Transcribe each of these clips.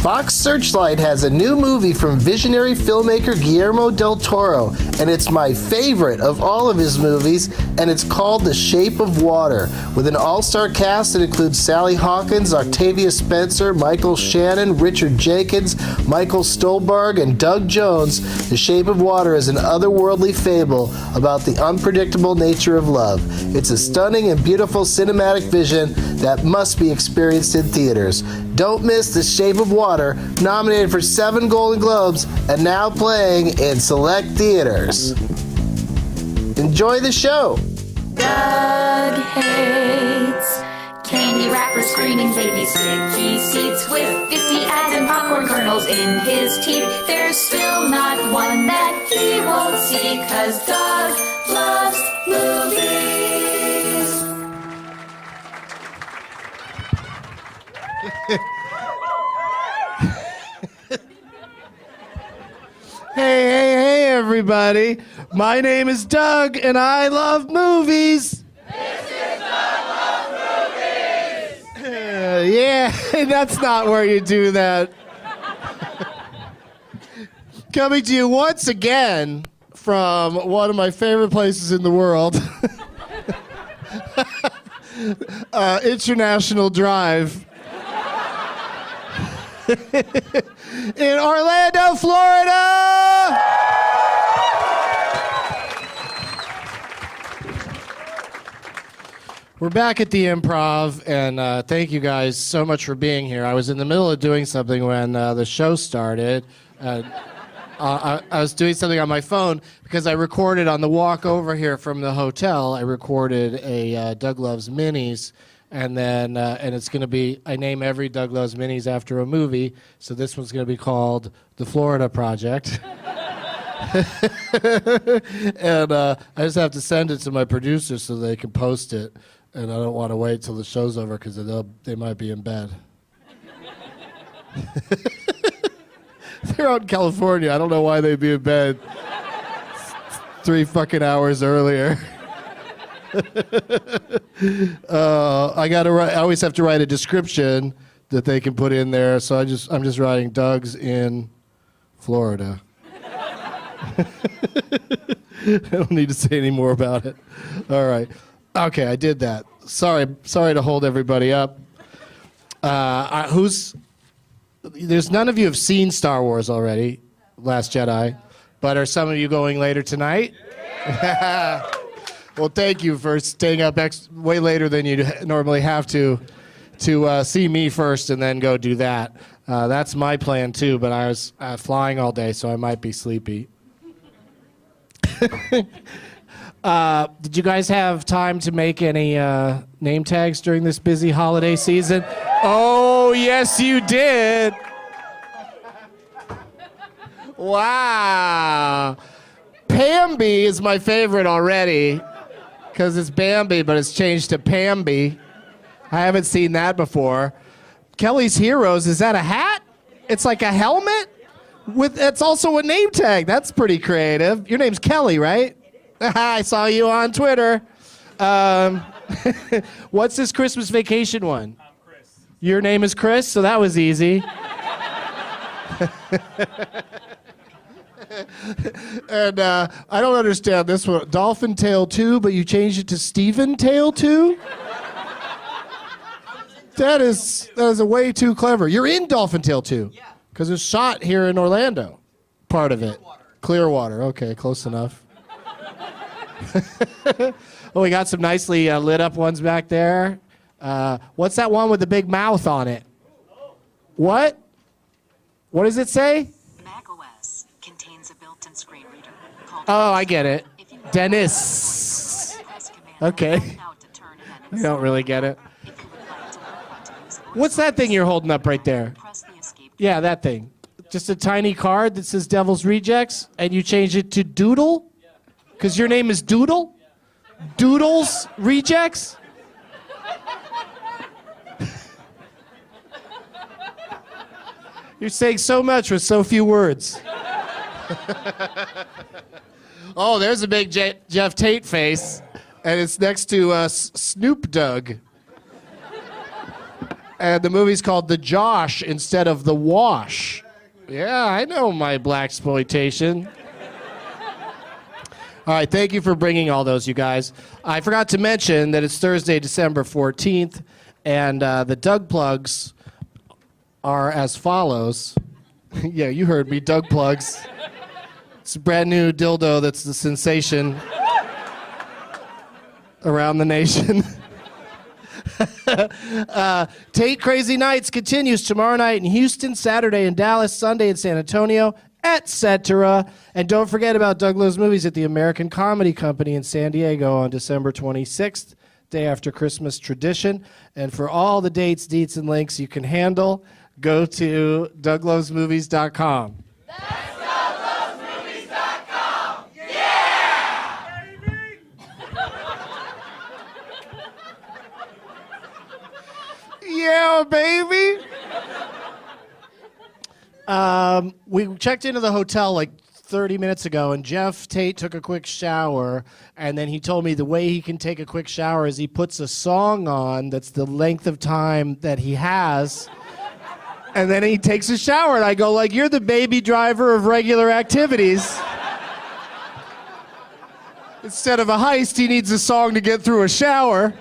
Fox Searchlight has a new movie from visionary filmmaker Guillermo del Toro, and it's my favorite of all of his movies, and it's called The Shape of Water, with an all-star cast that includes Sally Hawkins, Octavia Spencer, Michael Shannon, Richard Jenkins, Michael Stolberg, and Doug Jones. The Shape of Water is an otherworldly fable about the unpredictable nature of love. It's a stunning and beautiful cinematic vision that must be experienced in theaters. Don't miss The Shape of Water, nominated for 7 Golden Globes and now playing in select theaters. Enjoy the show. Doug hates candy wrappers, screaming baby sticky seats with 50 ads and popcorn kernels in his teeth. There's still not one that he won't see, 'cause Doug loves movies. Hey, everybody. My name is Doug, and I love movies. This is Doug Loves Movies. Yeah, that's not where you do that. Coming to you once again from one of my favorite places in the world, International Drive. In Orlando, Florida! We're back at the Improv, and thank you guys so much for being here. I was in the middle of doing something when the show started. I was doing something on my phone because I recorded on the walk over here from the hotel. I recorded a Doug Loves Minis. And then, and it's going to be, I name every Doug Loves Minis after a movie, so this one's going to be called The Florida Project. And I just have to send it to my producers so they can post it, and I don't want to wait till the show's over because they might be in bed. They're out in California. I don't know why they'd be in bed 3 fucking hours earlier. I always have to write a description that they can put in there, so I'm just writing Doug's in Florida. I don't need to say any more about it. All right. Okay, I did that. Sorry to hold everybody up. There's none of you have seen Star Wars already, Last Jedi, but are some of you going later tonight? Yeah. Well, thank you for staying up way later than you normally have to see me first and then go do that. That's my plan, too, but I was flying all day, so I might be sleepy. Did you guys have time to make any name tags during this busy holiday season? Oh, yes, you did. Wow. Pamby is my favorite already. Because it's Bambi, but it's changed to Pamby. I haven't seen that before. Kelly's Heroes, is that a hat? It's like a helmet? It's also a name tag. That's pretty creative. Your name's Kelly, right? I saw you on Twitter. What's this Christmas vacation one? I'm Chris. Your name is Chris, so that was easy. And I don't understand this one. Dolphin Tail 2, but you changed it to Steven Tail 2? That is a way too clever. You're in Dolphin Tail 2. Yeah. Because it's shot here in Orlando. Part of it. Clearwater. Okay, close enough. Oh, we got some nicely lit up ones back there. What's that one with the big mouth on it? What? What does it say? Oh, I get it. Dennis. Okay. I don't really get it. What's that thing you're holding up right there? Yeah, that thing. Just a tiny card that says Devil's Rejects, and you change it to Doodle? Because your name is Doodle? Doodle's Rejects? You're saying so much with so few words. Oh, there's a big Geoff Tate face, and it's next to Snoop Dogg. And the movie's called The Josh instead of The Wash. Yeah, I know my blaxploitation. All right, thank you for bringing all those, you guys. I forgot to mention that it's Thursday, December 14th, and the Doug plugs are as follows. Yeah, you heard me, Doug plugs. It's a brand new dildo that's the sensation around the nation. Tate Crazy Nights continues tomorrow night in Houston, Saturday in Dallas, Sunday in San Antonio, etc. And don't forget about Doug Loves Movies at the American Comedy Company in San Diego on December 26th, day after Christmas tradition. And for all the dates, deets, and links you can handle, go to douglovesmovies.com. Yeah, baby. We checked into the hotel like 30 minutes ago, and Geoff Tate took a quick shower, and then he told me the way he can take a quick shower is he puts a song on that's the length of time that he has, and then he takes a shower, and I go, like, you're the Baby Driver of regular activities. Instead of a heist, he needs a song to get through a shower.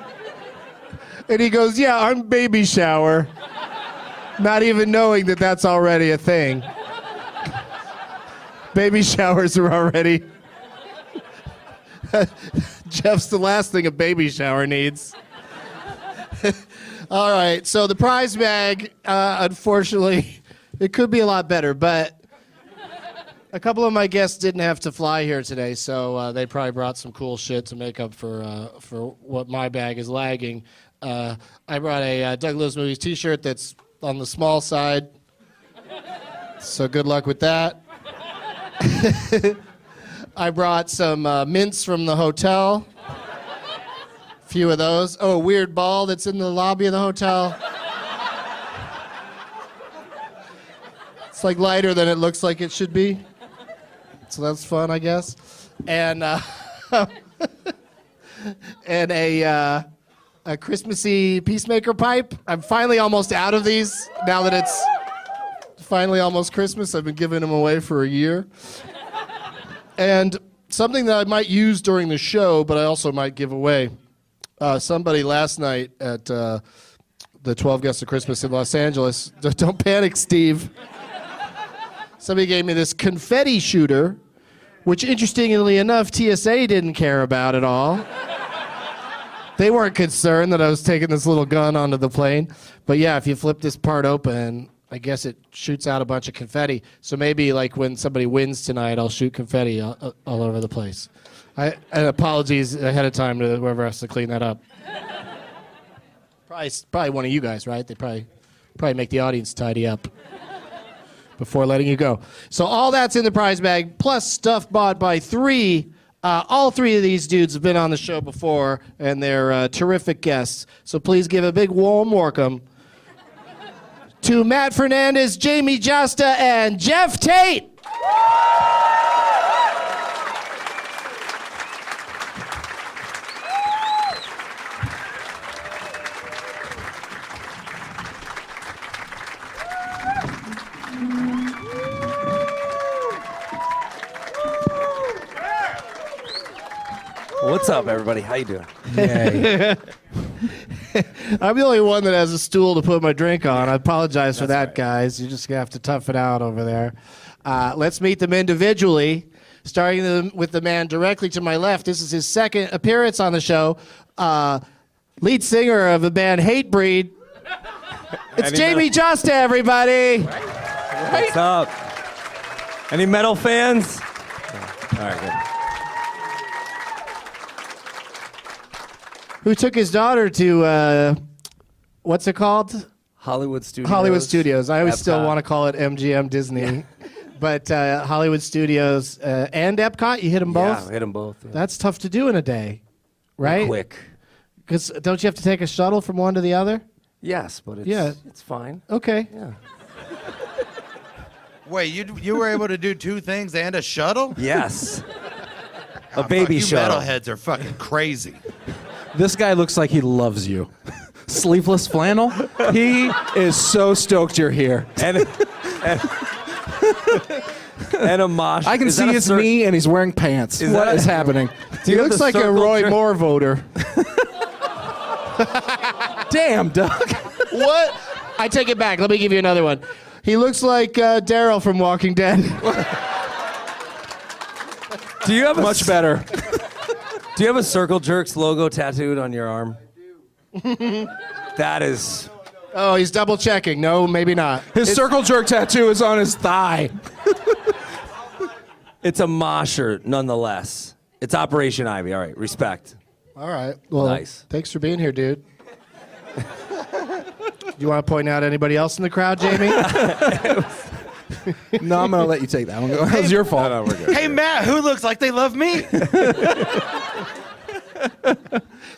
And he goes, yeah, I'm Baby Shower. Not even knowing that that's already a thing. Baby showers are already... Geoff's the last thing a baby shower needs. All right, so the prize bag, unfortunately, it could be a lot better, but a couple of my guests didn't have to fly here today, so they probably brought some cool shit to make up for what my bag is lagging. I brought a Doug Loves Movies t-shirt that's on the small side, so good luck with that. I brought some mints from the hotel, a few of those. Oh, a weird ball that's in the lobby of the hotel. It's like lighter than it looks like it should be, so that's fun, I guess. And and a Christmassy Peacemaker pipe. I'm finally almost out of these now that it's finally almost Christmas. I've been giving them away for a year. And something that I might use during the show, but I also might give away. Somebody last night at the 12 Guests of Christmas in Los Angeles, don't panic, Steve. Somebody gave me this confetti shooter, which interestingly enough, TSA didn't care about at all. They weren't concerned that I was taking this little gun onto the plane. But yeah, if you flip this part open, I guess it shoots out a bunch of confetti. So maybe like when somebody wins tonight, I'll shoot confetti all over the place. And apologies ahead of time to whoever has to clean that up. Probably one of you guys, right? They probably make the audience tidy up before letting you go. So all that's in the prize bag, plus stuff bought by three. All three of these dudes have been on the show before, and they're terrific guests. So please give a big warm welcome to Matt Fernandez, Jamey Jasta, and Geoff Tate. What's up, everybody? How you doing? Yay. I'm the only one that has a stool to put my drink on. I apologize for that, right. guys. You're just going to have to tough it out over there. Let's meet them individually, starting with the man directly to my left. This is his second appearance on the show. Lead singer of the band Hatebreed. It's Jamey Jasta, everybody. What's up? Any metal fans? All right, good. Who took his daughter to, what's it called? Hollywood Studios. Hollywood Studios. I always still Epcot. want to call it MGM Disney. But Hollywood Studios and Epcot, you hit them both? Yeah, hit them both. Yeah. That's tough to do in a day, right? Quick. Because don't you have to take a shuttle from one to the other? Yes, but it's fine. Okay. Yeah. Wait, you were able to do two things and a shuttle? Yes. A baby you shuttle. metalheads are fucking crazy. This guy looks like he loves you. sleeveless flannel. He is so stoked you're here. And a mosh. I can Is see that a his knee, and he's wearing pants. Is What that- is happening? He have looks the like a circle Roy jerk? Moore voter. Damn, Doug. What? I take it back. Let me give you another one. He looks like Daryl from Walking Dead. Do you have a Much better. Do you have a Circle Jerks logo tattooed on your arm? I do. That is. Oh, he's double checking. No, maybe not. His circle jerk tattoo is on his thigh. It's a mosher, nonetheless. It's Operation Ivy. All right, respect. All right. Well, Nice. Thanks for being here, dude. You want to point out anybody else in the crowd, Jamey? No, I'm going to let you take that one. That was your fault. No, we're good. Hey, Matt, who looks like they love me?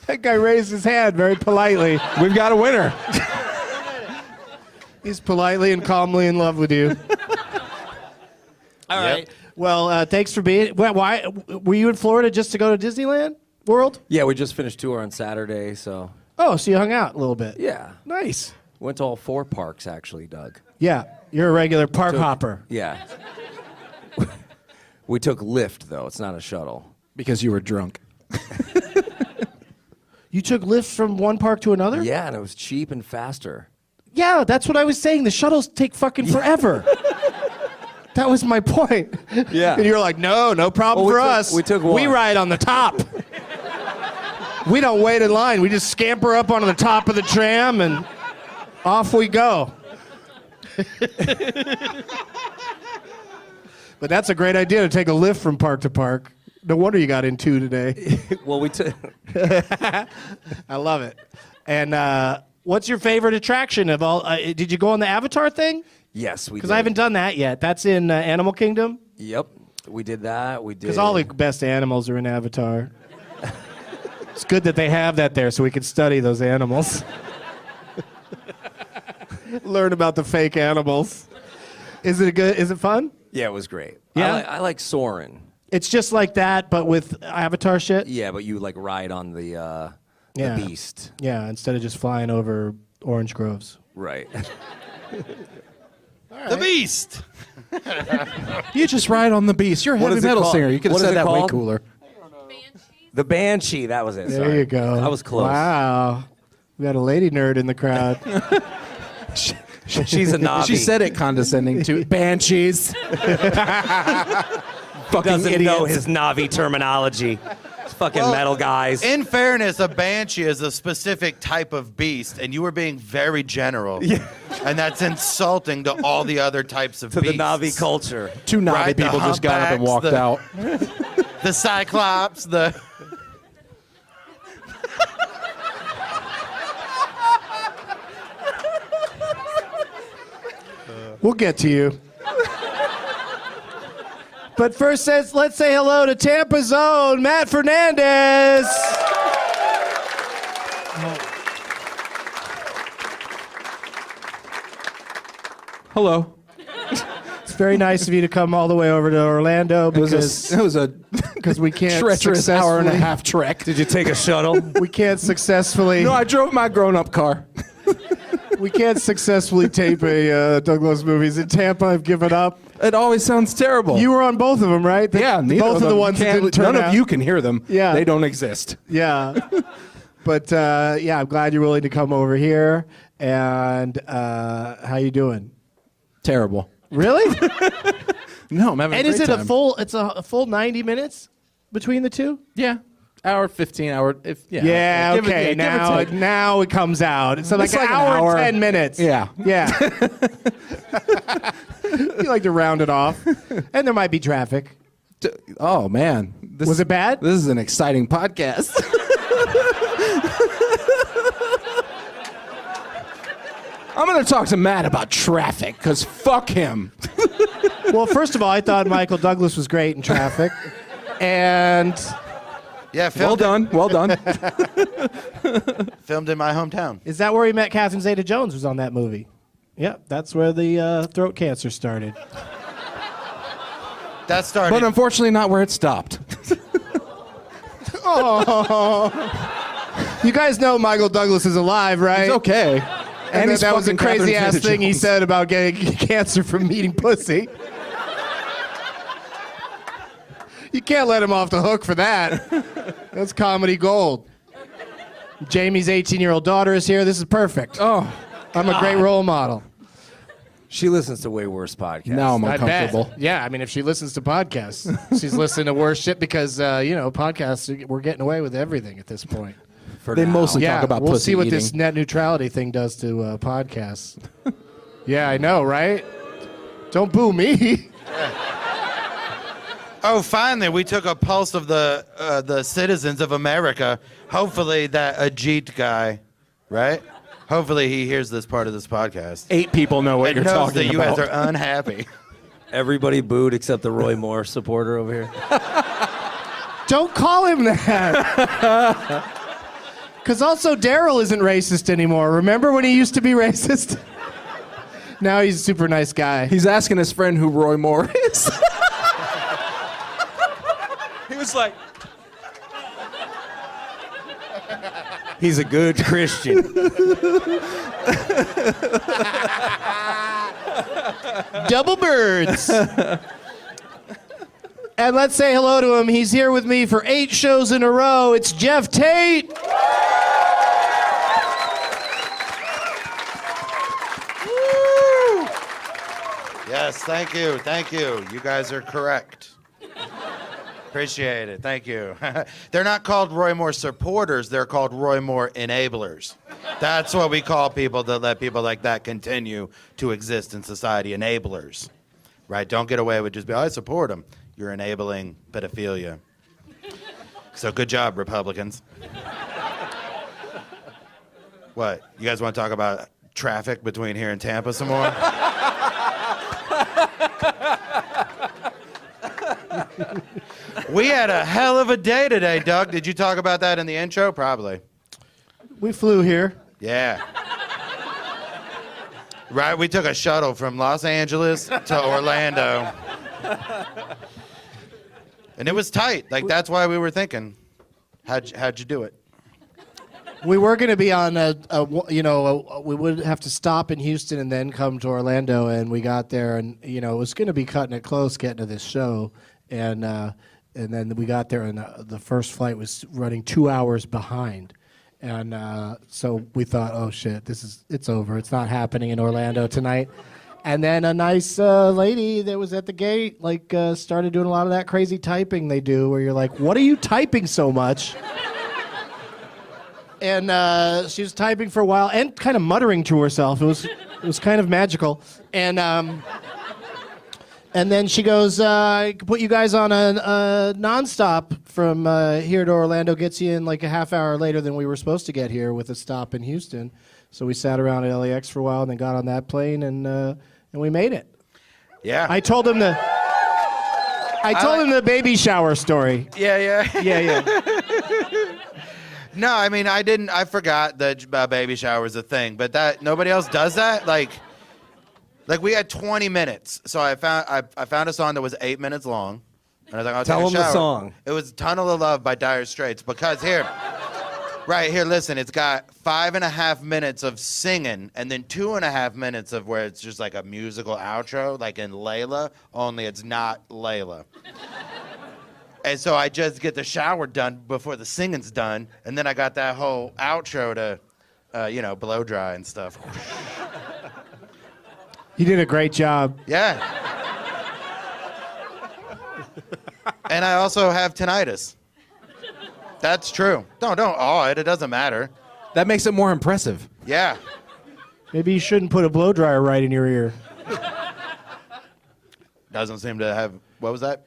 That guy raised his hand very politely. We've got a winner. He's politely and calmly in love with you. All Yep. right. Well, thanks for being. Why were you in Florida just to go to Disneyland World? Yeah, we just finished tour on Saturday, so Oh, so you hung out a little bit. yeah. Nice. Went to all 4 parks, actually, Doug. Yeah, you're a regular park hopper. Yeah. We took Lyft, though. It's not a shuttle. Because you were drunk. You took Lyft from one park to another? Yeah, and it was cheap and faster. Yeah, that's what I was saying. The shuttles take fucking forever. That was my point. Yeah. And you're like, no problem Well, for we took- us. we took We one. ride on the top. We don't wait in line. We just scamper up onto the top of the tram and off we go. But that's a great idea to take a lift from park to park. No wonder you got in 2 today. Well, we took. I love it. And what's your favorite attraction of all? Did you go on the Avatar thing? Yes, we did. Because I haven't done that yet. That's in Animal Kingdom. Yep, we did that. We did. Because all the best animals are in Avatar. It's good that they have that there so we can study those animals. Learn about the fake animals. Is it good? Is it fun? Yeah, it was great. Yeah? I like Soarin'. It's just like that, but with Avatar shit? Yeah, but you like ride on the beast. Yeah, instead of just flying over orange groves. Right. The Beast. You just ride on the beast. You're a What heavy is it metal called? singer. You could have What is said it that way called? cooler. The Banshee, that was it. There Sorry. you go. I was close. Wow. We got a lady nerd in the crowd. She's a Navi. She said it condescending to banshees. Fucking doesn't idiots. know his Navi terminology. It's fucking metal guys. In fairness, a banshee is a specific type of beast, and you were being very general. Yeah. And that's insulting to all the other types of to the beasts. Navi culture. 2 Navi Right, the people just got up and walked humpbacks, out. The Cyclops, the... We'll get to you. But first, let's say hello to Tampa's own Matt Fernandez. Hello. It's very nice of you to come all the way over to Orlando It was a because we can't treacherous hour and a successfully- half trek. Did you take a shuttle? We can't successfully. No, I drove my grown-up car. We can't successfully tape a Douglas movies in Tampa. I've given up. It always sounds terrible. You were on both of them, right? yeah, neither both of the them ones that can't- didn't turn None out. of you can hear them. Yeah. They don't exist. Yeah. But yeah, I'm glad you're willing to come over here. And how you doing? Terrible. Really? No, I'm having And a is great it time. a full 90 minutes between the two? Yeah. Hour 15 hour if yeah. Yeah, Give it- okay. yeah, give or take. Now it comes out. So like It's an like an hour hour. and 10 minutes. Yeah. Yeah. You like to round it off. And there might be traffic. Oh man. Was it bad? This is an exciting podcast. I'm going to talk to Matt about traffic cuz fuck him. Well, first of all, I thought Michael Douglas was great in Traffic. And Yeah, Well filmed, done. Well done. filmed in my hometown. is that where he met Catherine Zeta-Jones was on that movie? Yep, that's where the throat cancer started. That started... But unfortunately not where it stopped. You guys know Michael Douglas is alive, right? He's okay. And he's that was a fucking Catherine crazy-ass thing he Zeta-Jones. said about getting cancer from eating pussy. You can't let him off the hook for that. That's comedy gold. Jamie's 18-year-old daughter is here. This is perfect. Oh, I'm a great role model. She listens to way worse podcasts. now I'm I uncomfortable. bet. Yeah, I mean, if she listens to podcasts, she's listening to worse shit because, podcasts, we're getting away with everything at this point. For They now. mostly Yeah, talk about we'll pussy see what eating. this net neutrality thing does to podcasts. Yeah, I know, right? Don't boo me. Oh, finally, we took a pulse of the citizens of America. Hopefully that Ajit guy, right? Hopefully he hears this part of this podcast. 8 people know what And you're knows talking that you about. guys are unhappy. Everybody booed except the Roy Moore supporter over here. Don't call him that. Because also Daryl isn't racist anymore. Remember when he used to be racist? Now he's a super nice guy. He's asking his friend who Roy Moore is. He was like, He's a good Christian. Double birds. And let's say hello to him. He's here with me for 8 shows in a row. It's Geoff Tate. Yes, thank you. Thank you. You guys are correct. Appreciate it. Thank you. They're not called Roy Moore supporters. They're called Roy Moore enablers. That's what we call people that let people like that continue to exist in society. Enablers. Right? Don't get away with just I support them. You're enabling pedophilia. So good job, Republicans. What? You guys want to talk about traffic between here and Tampa some more? We had a hell of a day today, Doug. Did you talk about that in the intro? Probably. We flew here. Yeah. Right, we took a shuttle from Los Angeles to Orlando. And it was tight. Like, that's why we were thinking, how'd you do it? We were going to be on we would have to stop in Houston and then come to Orlando, and we got there, and it was going to be cutting it close getting to this show, and then we got there, and the first flight was running 2 hours behind, and so we thought, oh shit, it's over, it's not happening in Orlando tonight. And then a nice lady that was at the gate started doing a lot of that crazy typing they do, where you're like, what are you typing so much? And she was typing for a while and kind of muttering to herself. It was kind of magical. And then she goes, I can put you guys on a nonstop from here to Orlando. Gets you in like a half hour later than we were supposed to get here with a stop in Houston. So we sat around at LAX for a while and then got on that plane and we made it. Yeah. I told him the baby shower story. Yeah. Yeah. No, I mean, I forgot that baby shower is a thing, but that nobody else does that. Like we had 20 minutes, so I found a song that was 8 minutes long, and I was like, I'll Tell take a them the shower. song. It was "Tunnel of Love" by Dire Straits, because right here, listen, it's got 5.5 minutes of singing, and then 2.5 minutes of where it's just like a musical outro, like in Layla, only it's not Layla. And so I just get the shower done before the singing's done, and then I got that whole outro to, blow dry and stuff. You did a great job. Yeah. And I also have tinnitus. That's true. Don't awe it. It doesn't matter. that makes it more impressive. Yeah. Maybe you shouldn't put a blow dryer right in your ear. Doesn't seem to have. What was that?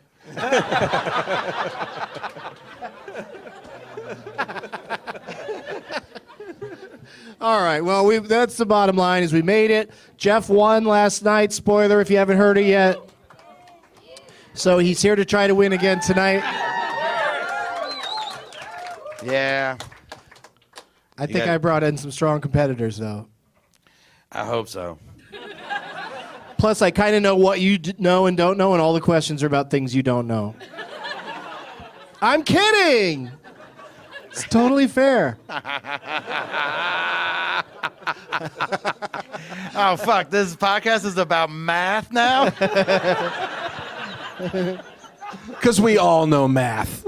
All right, well, that's the bottom line is we made it. Geoff won last night. Spoiler if you haven't heard it yet. So he's here to try to win again tonight. Yeah. I think got- I brought in some strong competitors, though. I hope so. Plus, I kind of know what you know and don't know, and all the questions are about things you don't know. I'm kidding! It's totally fair. Oh, fuck. This podcast is about math now? Because we all know math.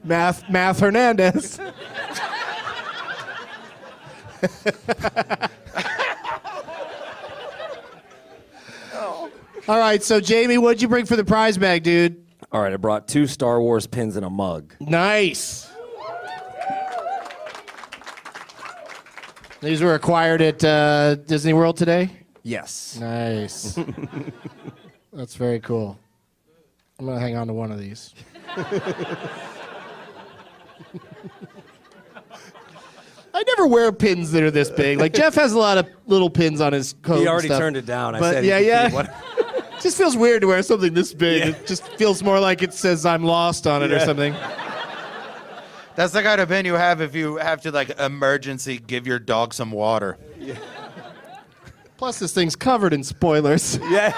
Math Fernandez. All right, so Jamey, what'd you bring for the prize bag, dude? All right, I brought 2 Star Wars pins and a mug. Nice. These were acquired at Disney World today? Yes. Nice. That's very cool. I'm going to hang on to one of these. I never wear pins that are this big. Like, Geoff has a lot of little pins on his coat. He already and stuff. turned it down. I But said, yeah. What? It just feels weird to wear something this big. Yeah. It just feels more like it says I'm lost on it or something. That's the kind of pin you have if you have to, like, emergency give your dog some water. Plus, this thing's covered in spoilers. Yeah.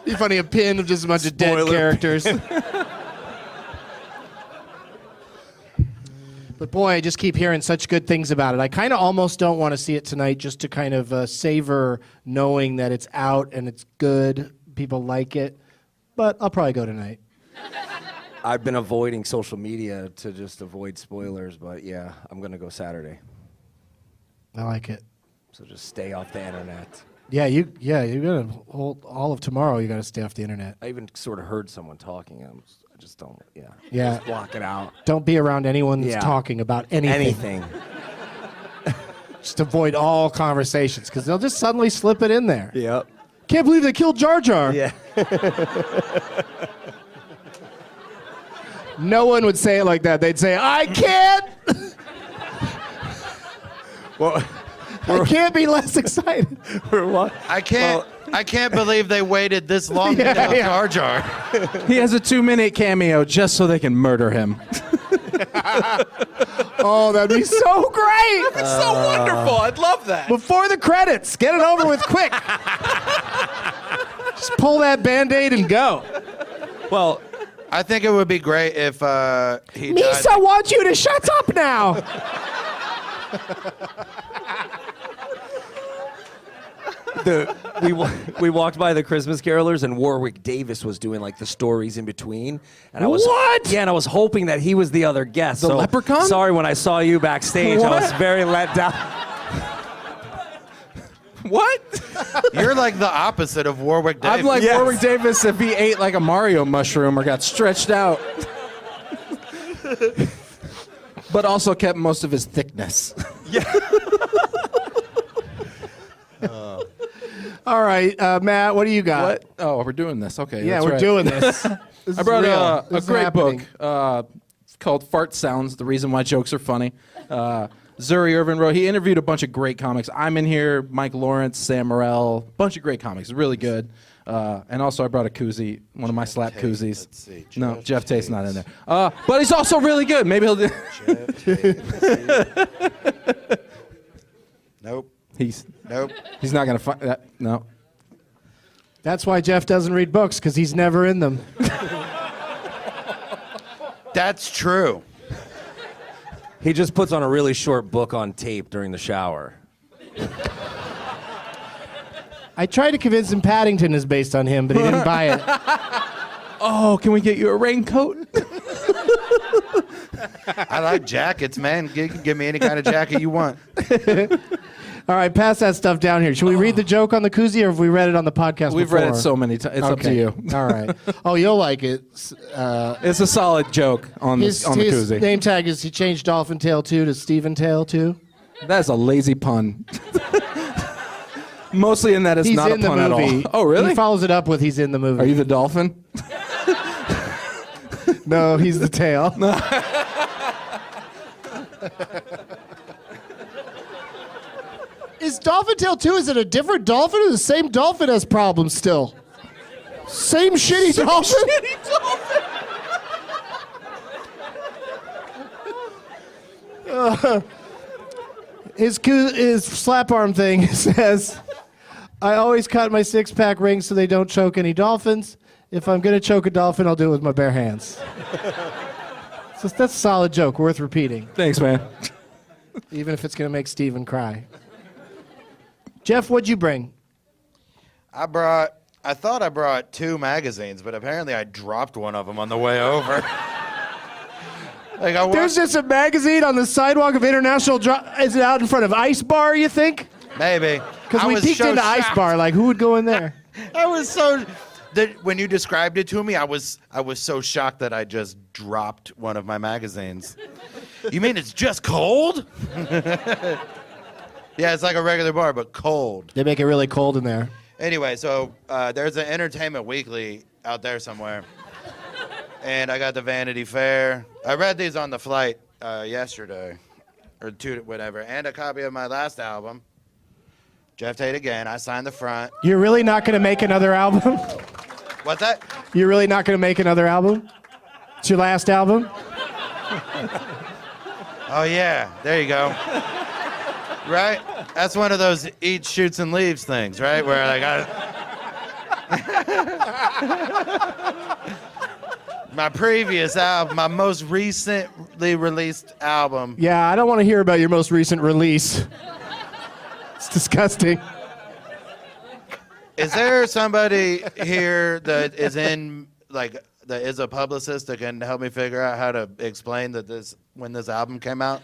Be funny, a pin of just a bunch of dead Spoiler characters. But boy, I just keep hearing such good things about it. I kind of almost don't want to see it tonight just to kind of savor knowing that it's out and it's good, people like it. But I'll probably go tonight. I've been avoiding social media to just avoid spoilers, but yeah, I'm going to go Saturday. I like it. So just stay off the internet. Yeah, you gotta hold all of tomorrow. You gotta stay off the internet. I even sort of heard someone talking. I just don't, Yeah. Just block it out. Don't be around anyone that's Yeah. talking about anything. Just avoid all conversations because they'll just suddenly slip it in there. Yep. Can't believe they killed Jar Jar. Yeah. No one would say it like that. They'd say, I can't. Well, I can't be less excited. what? I can't believe they waited this long to kill Jar Jar. He has a 2-minute cameo just so they can murder him. Oh, that'd be so great. It's so wonderful. I'd love that. Before the credits, get it over with quick. Just pull that Band-Aid and go. Well, I think it would be great if he died. Misa wants you to shut up now. we walked by the Christmas Carolers, and Warwick Davis was doing like the stories in between. And I was What? Yeah, and I was hoping that he was the other guest. The leprechaun? Sorry, when I saw you backstage, I was What? very let down. What? You're like the opposite of Warwick Davis. I'm like Yes. Warwick Davis if he ate like a Mario mushroom or got stretched out. But also kept most of his thickness. All right, Matt, what do you got? What? Oh, we're doing this. Okay. Yeah, that's we're right. doing this. I brought real. a This is great happening. book called Fart Sounds, The Reason Why Jokes Are Funny. Zuri Irvin wrote. He interviewed a bunch of great comics. I'm in here, Mike Lawrence, Sam Morril, bunch of great comics. Really good. And also I brought a koozie, one of my slap Tate. koozies. Let's see. No, Geoff Tate's not in there. But he's also really good. Maybe he'll do. Geoff Tate, let's see. Nope. He's not gonna find that. No. That's why Geoff doesn't read books, because he's never in them. That's true. He just puts on a really short book on tape during the shower. I tried to convince him Paddington is based on him, but he didn't buy it. Oh, can we get you a raincoat? I like jackets, man. You can give me any kind of jacket you want. All right, pass that stuff down here. Should we read the joke on the koozie, or have we read it on the podcast We've before? read it so many times. It's up to Okay. you. All right. Oh, you'll like it. It's a solid joke on the His koozie. name tag is he changed Dolphin Tail 2 to Steven Tail 2. That's a lazy pun. Mostly in that it's He's not in a pun the at movie. all. Oh, really? He follows it up with he's in the movie. Are you the dolphin? No, he's the tail. Is Dolphin Tail 2, is it a different dolphin or the same dolphin has problems still? Same shitty dolphin? His slap arm thing says, I always cut my 6-pack rings so they don't choke any dolphins. If I'm gonna choke a dolphin, I'll do it with my bare hands. So that's a solid joke, worth repeating, Thanks, man. even if it's gonna make Steven cry. Geoff, what'd you bring? I thought I brought 2 magazines, but apparently I dropped one of them on the way over. There's just a magazine on the sidewalk of International Is it out in front of Ice Bar, you think? Maybe. Because I we was peeked so into Ice shocked. Bar, like, who would go in there? I was so... When you described it to me, I was so shocked that I just dropped one of my magazines. You mean it's just cold? Yeah, it's like a regular bar, but cold. They make it really cold in there. Anyway, so there's an Entertainment Weekly out there somewhere. And I got the Vanity Fair. I read these on the flight yesterday, or whatever, and a copy of my last album, Geoff Tate Again. I signed the front. You're really not going to make another album? What's that? You're really not going to make another album? It's your last album? Oh, yeah, there you go. Right? That's one of those eat, shoots, and leaves things, right? Where like my previous album, my most recently released album. Yeah, I don't want to hear about your most recent release. It's disgusting. Is there somebody here that is a publicist that can help me figure out how to explain when this album came out?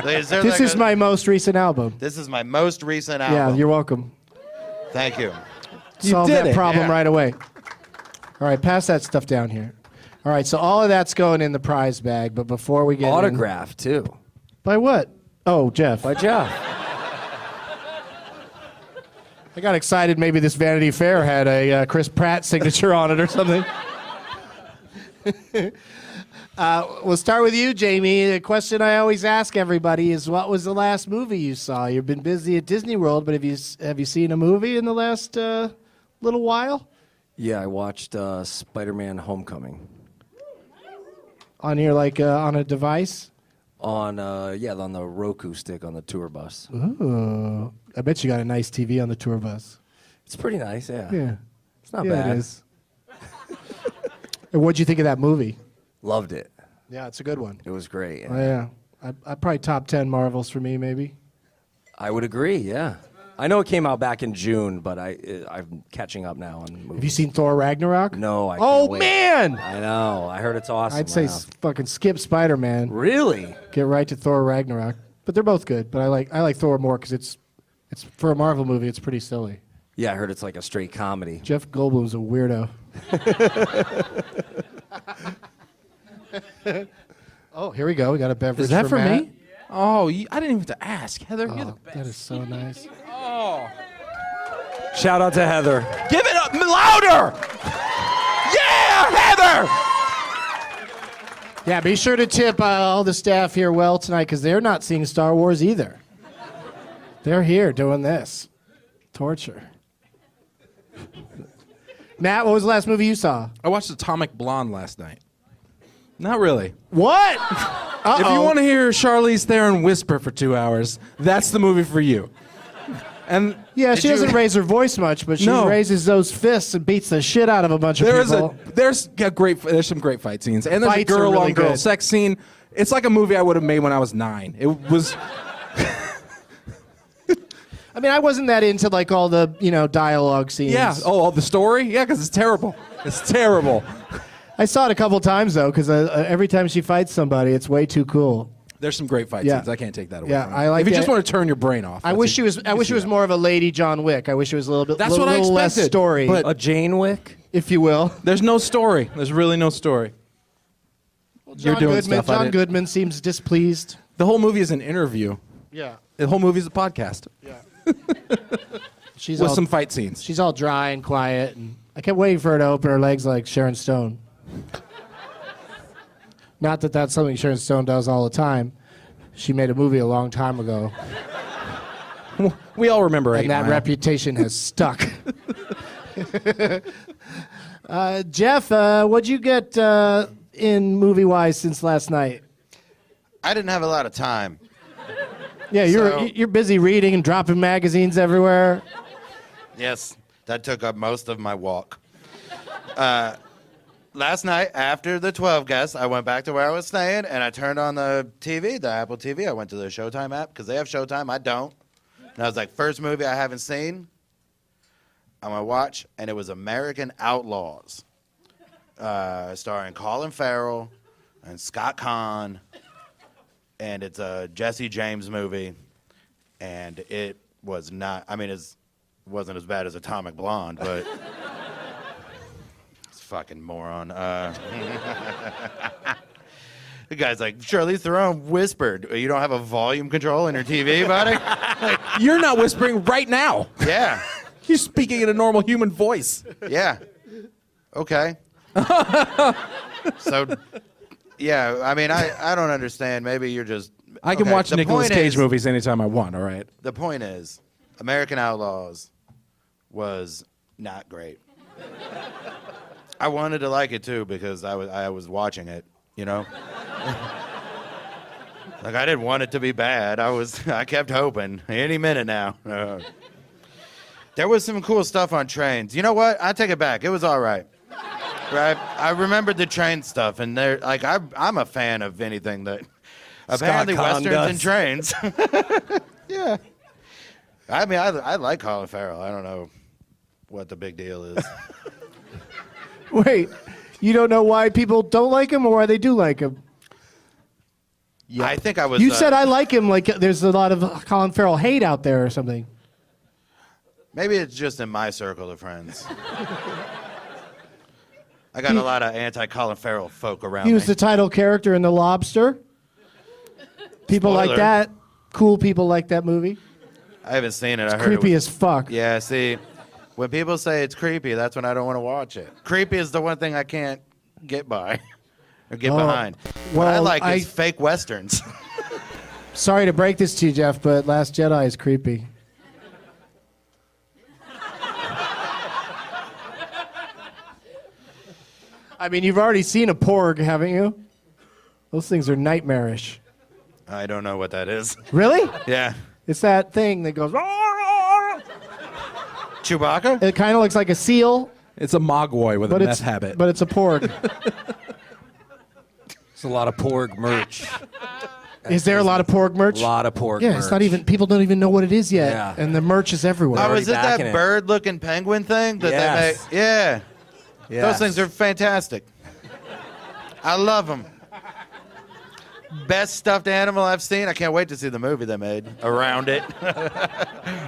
This is my most recent album. This is my most recent album. Yeah, you're welcome. Thank you. Solve did that it. problem Yeah. right away. All right, pass that stuff down here. All right, so all of that's going in the prize bag, but before we get Autograph, too. By what? Oh, Geoff. By Geoff. I got excited maybe this Vanity Fair had a Chris Pratt signature on it or something. We'll start with you, Jamey. The question I always ask everybody is, what was the last movie you saw? You've been busy at Disney World, but have you seen a movie in the last little while? Yeah, I watched Spider-Man Homecoming. On your on a device? On the Roku stick on the tour bus. Ooh, I bet you got a nice TV on the tour bus. It's pretty nice, yeah. Yeah, It's not yeah, bad. it is. And what'd you think of that movie? Loved it. Yeah, it's a good one. It was great. Oh, yeah, I probably top 10 Marvels for me, maybe. I would agree, yeah. I know it came out back in June, but I'm catching up now on movies. Have you seen Thor Ragnarok? No, I can't Oh wait. man! I know. I heard it's awesome. I'd say wow. fucking skip Spider-Man. Really? Get right to Thor Ragnarok. But they're both good. But I like Thor more because it's for a Marvel movie. It's pretty silly. Yeah, I heard it's like a straight comedy. Jeff Goldblum's a weirdo. Oh, here we go. We got a beverage. Is that for Matt. me? Oh, I didn't even have to ask. Heather, you're the Oh, best. that is so nice. Shout out to Heather. Give it up louder! Yeah, Heather! Yeah, be sure to tip all the staff here well tonight because they're not seeing Star Wars either. They're here doing this. Torture. Matt, what was the last movie you saw? I watched Atomic Blonde last night. Not really. What? If you want to hear Charlize Theron whisper for 2 hours, that's the movie for you. And Yeah, she doesn't raise her voice much, but she No. raises those fists and beats the shit out of a bunch of people. there's some great fight scenes, and there's Fights a are girl really on girl good. sex scene. It's like a movie I would have made when I was 9. It was. I mean, I wasn't that into like all the dialogue scenes. Yeah. Oh, the story? Yeah, because it's terrible. It's terrible. I saw it a couple times though, because every time she fights somebody, it's way too cool. There's some great fight Yeah. scenes. I can't take that away. Yeah, from you. I like If you just that. want to turn your brain off. I wish she was. I wish it was more of a lady John Wick. I wish it was a little bit. That's little, what I little less expected, story, but- A Jane Wick? if you will. There's no story. There's really no story. You're John doing Goodman. stuff I John didn't- Goodman seems displeased. The whole movie is an interview. Yeah. The whole movie is a podcast She's with all, some fight scenes. She's all dry and quiet, and I kept waiting for her to open her legs like Sharon Stone. Not that that's something Sharon Stone does all the time. She made a movie a long time ago, We all remember and 8 that Mile. reputation has stuck. Geoff, what'd you get in movie-wise since last night? I didn't have a lot of time. Yeah, you're busy reading and dropping magazines everywhere. Yes, that took up most of my walk. Last night, after the 12 guests, I went back to where I was staying, and I turned on the TV, the Apple TV. I went to the Showtime app, because they have Showtime. I don't. And I was like, first movie I haven't seen, I'm going to watch, and it was American Outlaws, starring Colin Farrell and Scott Conn, and it's a Jesse James movie, and it was not, I mean, it wasn't as bad as Atomic Blonde, but... Fucking moron. The guy's like, Charlize Theron whispered. You don't have a volume control in your TV, buddy? You're not whispering right now. Yeah. You're speaking in a normal human voice. Yeah. Okay. So, yeah, I mean, I don't understand. Maybe you're just... I can okay, watch the Nicolas point Cage is- movies anytime I want, all right? The point is, American Outlaws was not great. I wanted to like it too because I was watching it, you know? Like I didn't want it to be bad. I kept hoping. Any minute now. There was some cool stuff on trains. You know what? I take it back. It was all right. Right? I remembered the train stuff, and they're like I'm a fan of anything that apparently Conn westerns does. and trains. Yeah. I mean, I like Colin Farrell. I don't know what the big deal is. Wait, you don't know why people don't like him or why they do like him? I think I was. You said I like him like there's a lot of Colin Farrell hate out there or something. Maybe it's just in my circle of friends. I got a lot of anti-Colin Farrell folk around He was me. the title character in The Lobster. People like Spoiler. that. Cool people like that movie. I haven't seen it. I heard Creepy it was, as fuck. Yeah, see, when people say it's creepy, that's when I don't want to watch it. Creepy is the one thing I can't get by or get behind. What I well, like is fake westerns. Sorry to break this to you, Jeff, but Last Jedi is creepy. I mean, you've already seen a porg, haven't you? Those things are nightmarish. I don't know what that is. Really? Yeah. It's that thing that goes... Chewbacca? It kind of looks like a seal, It's a mogwai with a but meth it's habit. but it's a porg. It's a lot of porg merch. Is there a lot of porg merch? A lot of porg Yeah, merch. it's not even. People don't even know what it is yet, Yeah. and the merch is everywhere. Oh, already is it backing that it. bird-looking penguin thing that Yes. they make? Yeah. Yes. Those things are fantastic. I love them. Best stuffed animal I've seen. I can't wait to see the movie they made around it.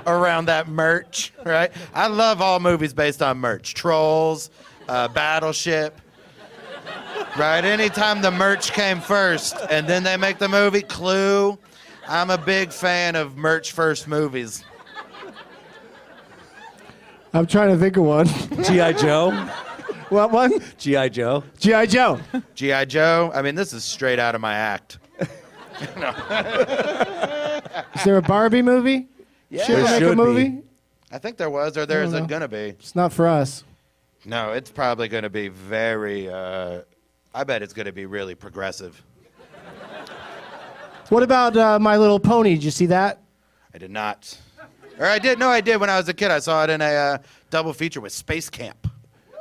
Around that merch, right? I love all movies based on merch. Trolls, Battleship, right? Anytime the merch came first and then they make the movie, Clue. I'm a big fan of merch first movies. I'm trying to think of one. G.I. Joe. What one? G.I. Joe. G.I. Joe. G.I. Joe. I mean, this is straight out of my act. Is there a Barbie movie? Yeah. Should we There make a should be. movie? I think there was, or there I don't isn't know. gonna be. It's not for us. No, it's probably gonna be very. I bet it's gonna be really progressive. What about My Little Pony? Did you see that? I did not. Or I did. No, I did when I was a kid. I saw it in a double feature with Space Camp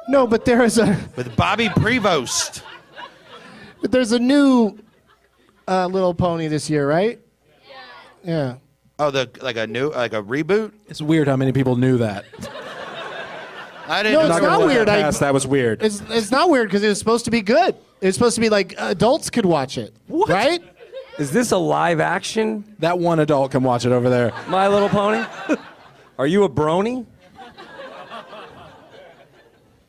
No, but there is a with Bobby Prevost. but there's a new Little Pony this year, right? Yeah. Oh, like a reboot. It's weird how many people knew that. I didn't. No, know it's there not was- weird. That was weird. It's not weird because it was supposed to be good. It's supposed to be like adults could watch it, right? Is this a live action That one adult can watch it over there. My Little Pony? Are you a brony?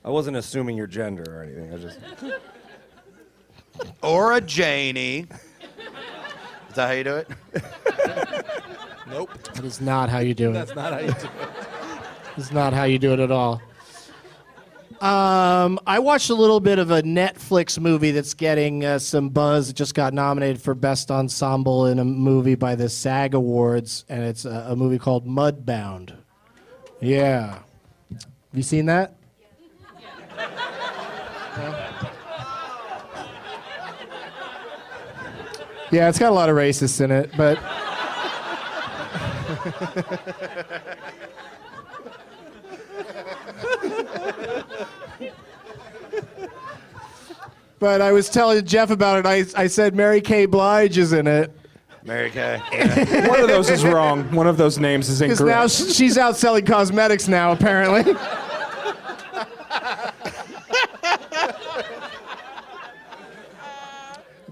I wasn't assuming your gender or anything. I just. Or a Janie. Is that how you do it? Nope. That is not how you do it. That's not how you do it. It's not how you do it at all. I watched a little bit of a Netflix movie that's getting some buzz. It just got nominated for Best Ensemble in a movie by the SAG Awards, and it's a movie called Mudbound. Yeah. Have you seen that? Yeah, it's got a lot of racists in it, but... But I was telling Geoff about it. I said Mary Kay Blige is in it. Mary Kay. Yeah. One of those is wrong. One of those names is Because incorrect. now she's out selling cosmetics now, apparently.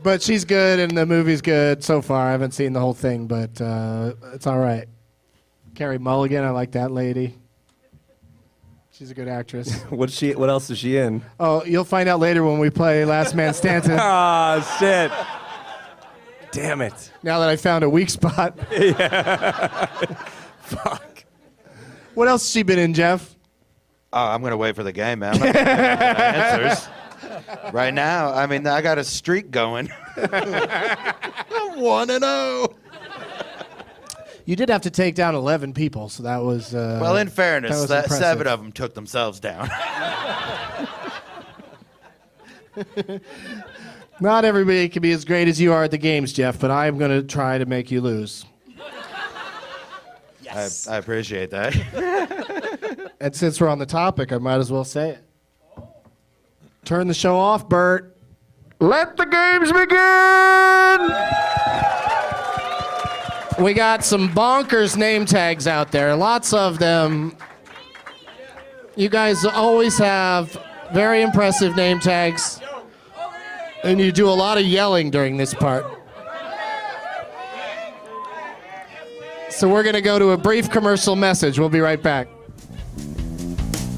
But she's good, and the movie's good so far. I haven't seen the whole thing, but it's all right. Carey Mulligan, I like that lady. She's a good actress. What else is she in? Oh, you'll find out later when we play Last Man Standing. Ah, shit. Damn it. Now that I found a weak spot. Fuck. What else has she been in, Geoff? Oh, I'm going to wait for the game, man. I'm not gonna give answers. Right now, I mean, I got a streak going. I'm 1-0. You did have to take down 11 people, so that was... Well, in fairness, that was 7 of them took themselves down. Not everybody can be as great as you are at the games, Geoff, but I'm going to try to make you lose. I appreciate that. And since we're on the topic, I might as well say it. Turn the show off, Bert. Let the games begin! We got some bonkers name tags out there, lots of them. You guys always have very impressive name tags, and you do a lot of yelling during this part. So we're going to go to a brief commercial message. We'll be right back.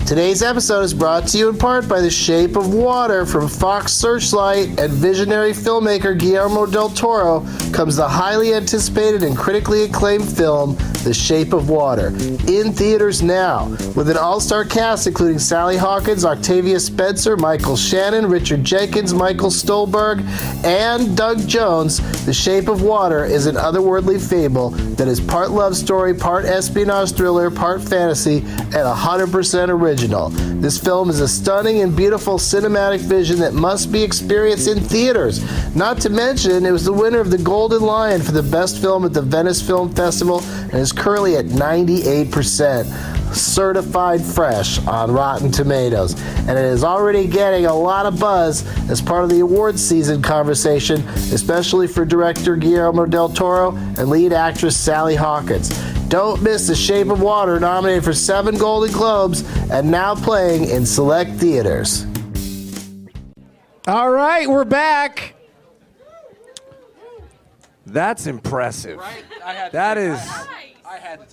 Today's episode is brought to you in part by The Shape of Water. From Fox Searchlight and visionary filmmaker Guillermo del Toro comes the highly anticipated and critically acclaimed film, The Shape of Water, in theaters now. With an all-star cast including Sally Hawkins, Octavia Spencer, Michael Shannon, Richard Jenkins, Michael Stolberg, and Doug Jones, The Shape of Water is an otherworldly fable that is part love story, part espionage thriller, part fantasy, and 100% original. This film is a stunning and beautiful cinematic vision that must be experienced in theaters. Not to mention, it was the winner of the Golden Lion for the best film at the Venice Film Festival and is currently at 98%. Certified fresh on Rotten Tomatoes, and it is already getting a lot of buzz as part of the awards season conversation, especially for director Guillermo del Toro and lead actress Sally Hawkins. Don't miss The Shape of Water, nominated for 7 Golden Globes and now playing in select theaters. All right, we're back. That's impressive. That is...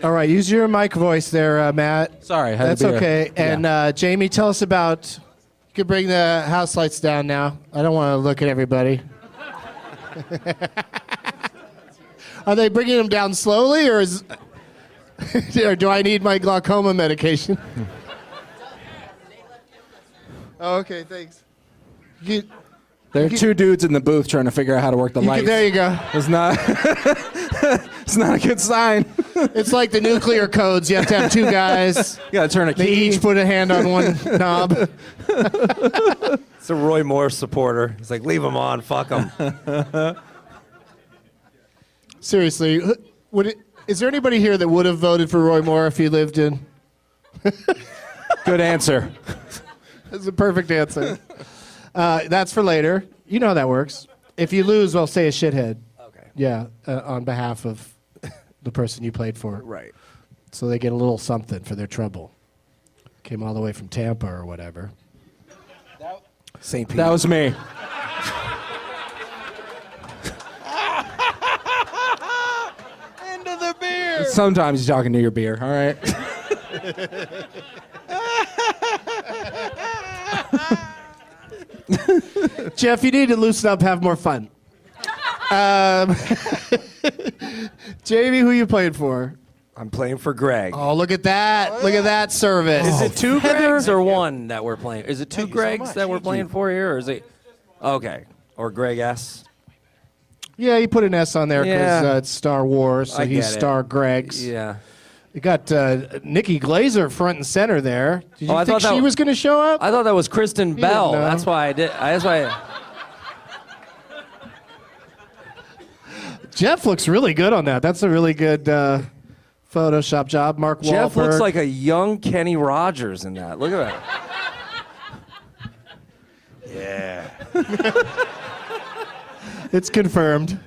All right, use your mic voice there, Matt. Sorry, I had That's a beer. okay. And Jamey, tell us about... You can bring the house lights down now. I don't want to look at everybody. Are they bringing them down slowly, or is... or do I need my glaucoma medication? Oh, okay, thanks. There are 2 dudes in the booth trying to figure out how to work the lights. There you go. It's not. It's not a good sign. It's like the nuclear codes. You have to have 2 guys. You gotta turn a They key. each put a hand on one knob. It's a Roy Moore supporter. He's like, leave him on, fuck him. Seriously, is there anybody here that would have voted for Roy Moore if he lived in? Good answer. That's a perfect answer. That's for later. You know how that works. If you lose, I'll say a shithead. Okay. Yeah, on behalf of the person you played for. Right. So they get a little something for their trouble. Came all the way from Tampa or whatever. St. Pete. That was me. Into the beer. Sometimes you're talking to your beer, all right? Geoff, you need to loosen up, have more fun. Jamey, who you playing for? I'm playing for Greg. Oh, look at that. Look at that service. Is it 2 Gregs or 1 that we're playing? Is it 2 Gregs that we're playing for here, or is it... Okay. Or Greg S? Yeah, you put an S on there because Yeah. it's Star Wars, so I he's get it. Star Greg's. Yeah. You got Nikki Glazer front and center there. Did you I think thought she that- was going to show up? I thought that was Kristen Bell. know. That's why I did. That's why... Geoff looks really good on that. That's a really good Photoshop job. Mark Wahlberg. Geoff looks like a young Kenny Rogers in that. Look at that. Yeah. It's confirmed.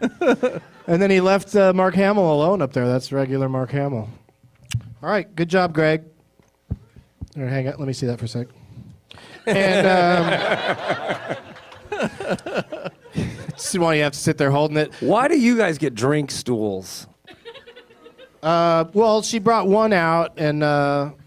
And then he left Mark Hamill alone up there. That's regular Mark Hamill. All right, good job, Greg. All right, hang on. Let me see that for a sec. And just why you have to sit there holding it. Why do you guys get drink stools? Well, she brought one out, and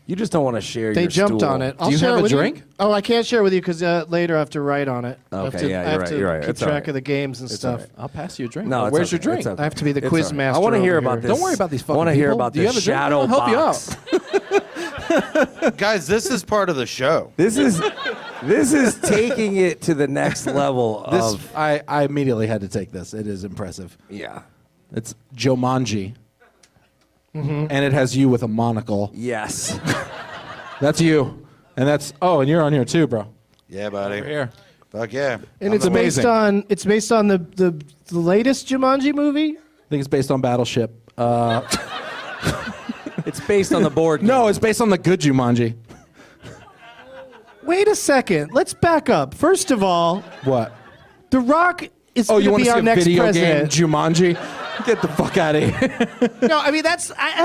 You just don't want to share they your jumped stool. on it. Do you share have it a with you. drink? Oh, I can't share it with you because later I have to write on it. I have Okay, to, yeah, I you're have right, to you're right. keep It's all track right. of the games and stuff. all right. I'll pass you a drink. No, it's Where's your okay. drink? It's okay. I have to be the It's quiz okay. master I want to hear over about here. this. Don't worry about these I fucking want to hear people. about Do you this have a drink? shadow I'll help you box. Guys, this is part of the show. This is taking it to the next level This of I immediately had to take this. It is impressive. yeah. It's Jumanji. And it has you with a monocle. Yes. That's you. And and you're on here too, bro. Yeah, buddy. Over here. Fuck yeah. And it's amazing. based on the latest Jumanji movie. I think it's based on Battleship. It's based on the board game. No, it's based on the good Jumanji. Wait a second. Let's back up. First of all, What? The Rock is Oh, going you to want be to see our a next video president. game Jumanji? Get the fuck out of here. No, I mean that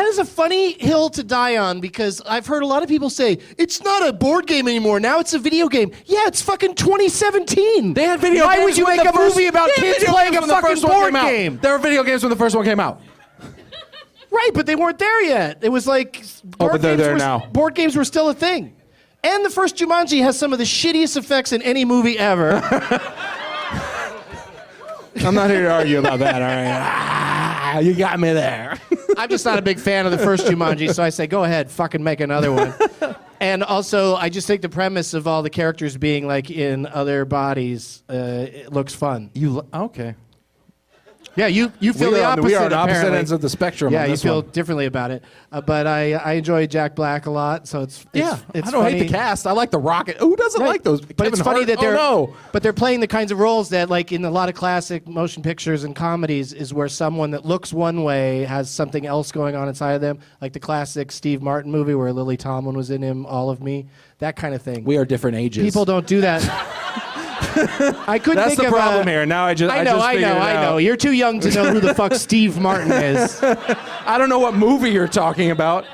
is a funny hill to die on because I've heard a lot of people say it's not a board game anymore. Now it's a video game. Yeah, it's fucking 2017. They had video Why games would you when make the a first- movie about They had kids video playing games a when the fucking first one board came out. game? There were video games when the first one came out. Right, but they weren't there yet. It was like but they're there now. Board games were still a thing. And the first Jumanji has some of the shittiest effects in any movie ever. I'm not here to argue about that, all right? You got me there. I'm just not a big fan of the first Jumanji, so I say, go ahead, fucking make another one. And also, I just think the premise of all the characters being like in other bodies it looks fun. Okay. Yeah, you feel the opposite. We are on opposite apparently. ends of the spectrum. Yeah, on you this feel one. differently about it. But I enjoy Jack Black a lot, so it's I don't funny. hate the cast. I like the Rocket. Who doesn't Right. like those? But Kevin it's funny Hart? that they're Oh, no. but they're playing the kinds of roles that, like in a lot of classic motion pictures and comedies, is where someone that looks one way has something else going on inside of them, like the classic Steve Martin movie where Lily Tomlin was in him, All of Me, that kind of thing. We are different ages. People don't do that. I couldn't That's think the of problem here. Now I just figured it I know. out. You're too young to know who the fuck Steve Martin is. I don't know what movie you're talking about.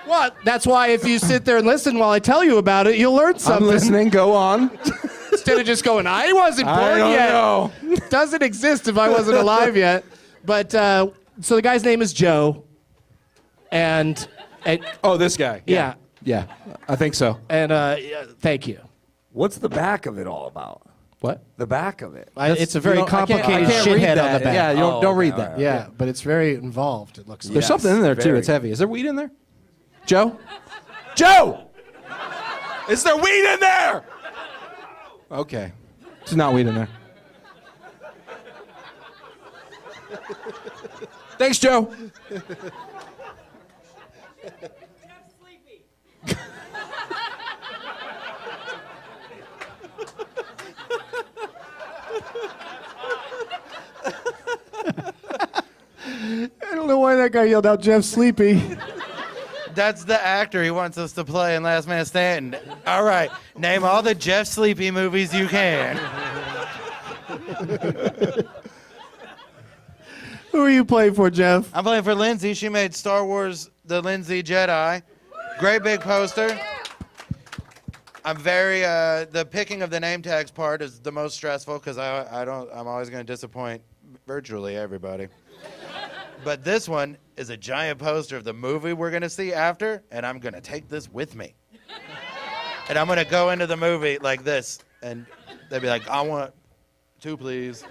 Well, that's why if you sit there and listen while I tell you about it, you'll learn something. I'm listening. Go on. Instead of just going, I wasn't born I don't yet. know. Doesn't exist if I wasn't alive yet. But so the guy's name is Joe, and Oh, this guy. yeah, Yeah, I think so. and thank you. What's the back of it all about? What? The back of it. It's a very I can't complicated read shithead that. on the back. Yeah, you don't okay, read all that. right. Yeah, but it's very involved. It looks like. There's Yes, something in there too. very. It's heavy. Is there weed in there? Joe? Joe! Is there weed in there? Okay. There's not weed in there. Thanks, Joe. I don't know why that guy yelled out Jeff Sleepy. That's the actor he wants us to play in Last Man Standing. All right, name all the Jeff Sleepy movies you can. Who are you playing for, Jeff? I'm playing for Lindsay. She made Star Wars: The Lindsay Jedi. Great big poster. I'm very the picking of the name tags part is the most stressful because I'm always going to disappoint virtually everybody. But this one is a giant poster of the movie we're going to see after, and I'm going to take this with me. And I'm going to go into the movie like this, and they'll be like, I want 2, please.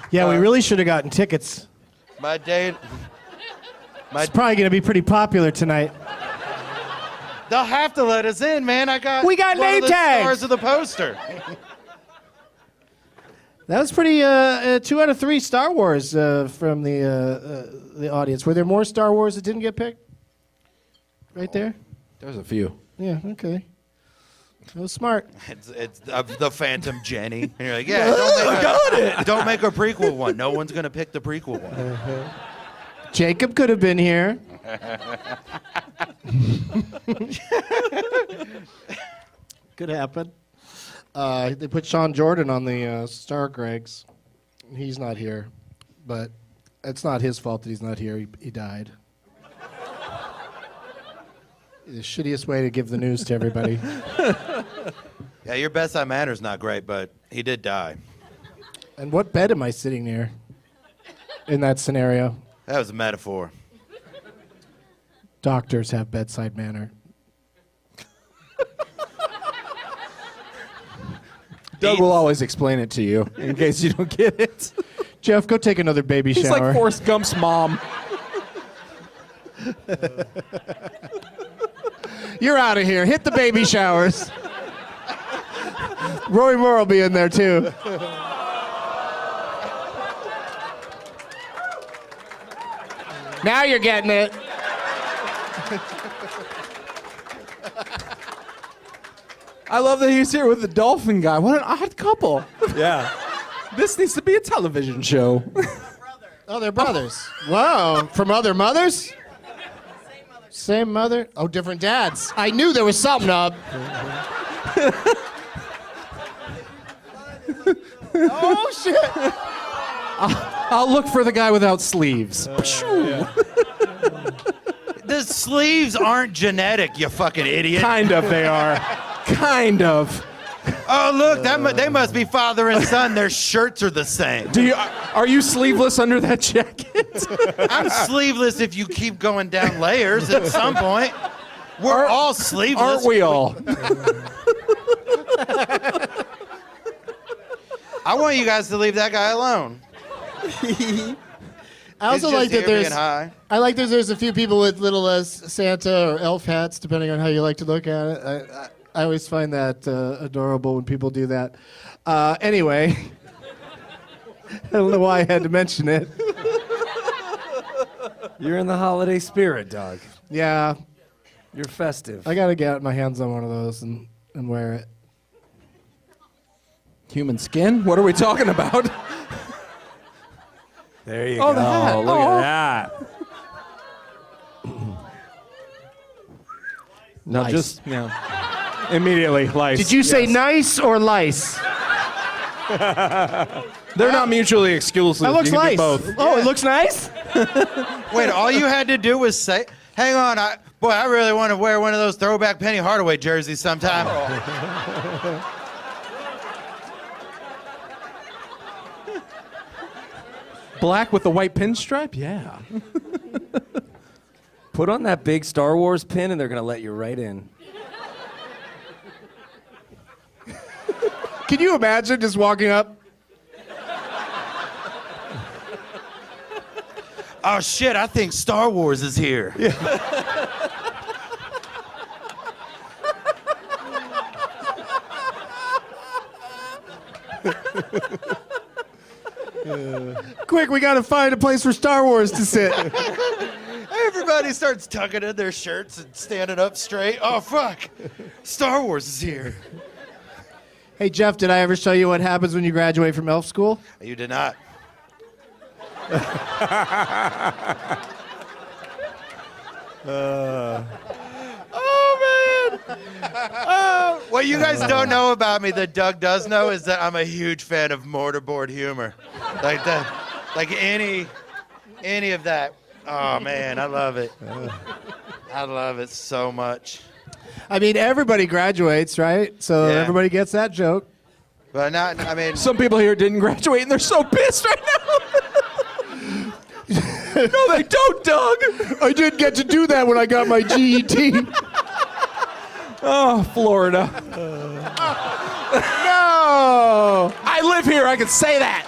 Yeah, we really should have gotten tickets. My date. It's probably going to be pretty popular tonight. They'll have to let us in, man. We got one name of the tags. stars of the poster. That was pretty. 2 out of 3 Star Wars from the audience. Were there more Star Wars that didn't get picked? Right there. There's a few. Yeah. Okay. That was smart. It's the Phantom Jenny. And you're like, yeah, don't make a prequel one. No one's gonna pick the prequel one. Jacob could have been here. Could happen. They put Sean Jordan on the Star Gregs. He's not here, but it's not his fault that he's not here. He died. The shittiest way to give the news to everybody. Yeah, your bedside manner's not great, but he did die. And what bed am I sitting near in that scenario? That was a metaphor. Doctors have bedside manner. Doug will always explain it to you in case you don't get it. Geoff, go take another baby He's shower. like Forrest Gump's mom. You're out of here. Hit the baby showers. Roy Moore will be in there too. Now you're getting it. I love that he's here with the dolphin guy. What an odd couple. Yeah. This needs to be a television show. Oh, they're brothers. Whoa. From other mothers? Same mother? Oh, different dads. I knew there was something up. Oh, shit. I'll look for the guy without sleeves. The sleeves aren't genetic, you fucking idiot. Kind of, they are. Kind of. Oh, look, they must be father and son. Their shirts are the same. Are you sleeveless under that jacket? I'm sleeveless if you keep going down layers at some point. We're all sleeveless. Aren't we all? I want you guys to leave that guy alone. I also He's like just that here there's. being high. I like there's a few people with little Santa or elf hats, depending on how you like to look at it. I always find that adorable when people do that. Anyway, I don't know why I had to mention it. You're in the holiday spirit, Doug. Yeah, You're festive. I gotta get my hands on one of those and wear it. Human skin? What are we talking about? There you Oh, go. the hat. Look Oh. at that. Now Lice. just Immediately, lice. Did you say nice or lice? They're not mutually exclusive. That looks You can nice. do both. Oh, it looks nice? Wait, all you had to do was say, hang on, I really want to wear one of those throwback Penny Hardaway jerseys sometime. Black with the white pinstripe? Yeah. put on that big Star Wars pin and they're going to let you right in. Can you imagine just walking up? Oh shit, I think Star Wars is here. Quick, we gotta find a place for Star Wars to sit. Everybody starts tucking in their shirts and standing up straight. Oh fuck, Star Wars is here. Hey Geoff, did I ever show you what happens when you graduate from elf school? You did not. Oh man! What you guys don't know about me that Doug does know is that I'm a huge fan of mortarboard humor, like that, like any of that. Oh man, I love it. I love it so much. I mean, everybody graduates, right? So Yeah. everybody gets that joke. But not. I mean, Some people here didn't graduate and they're so pissed right now. No, they don't, Doug. I didn't get to do that when I got my GED. Oh, Florida. No! I live here. I can say that.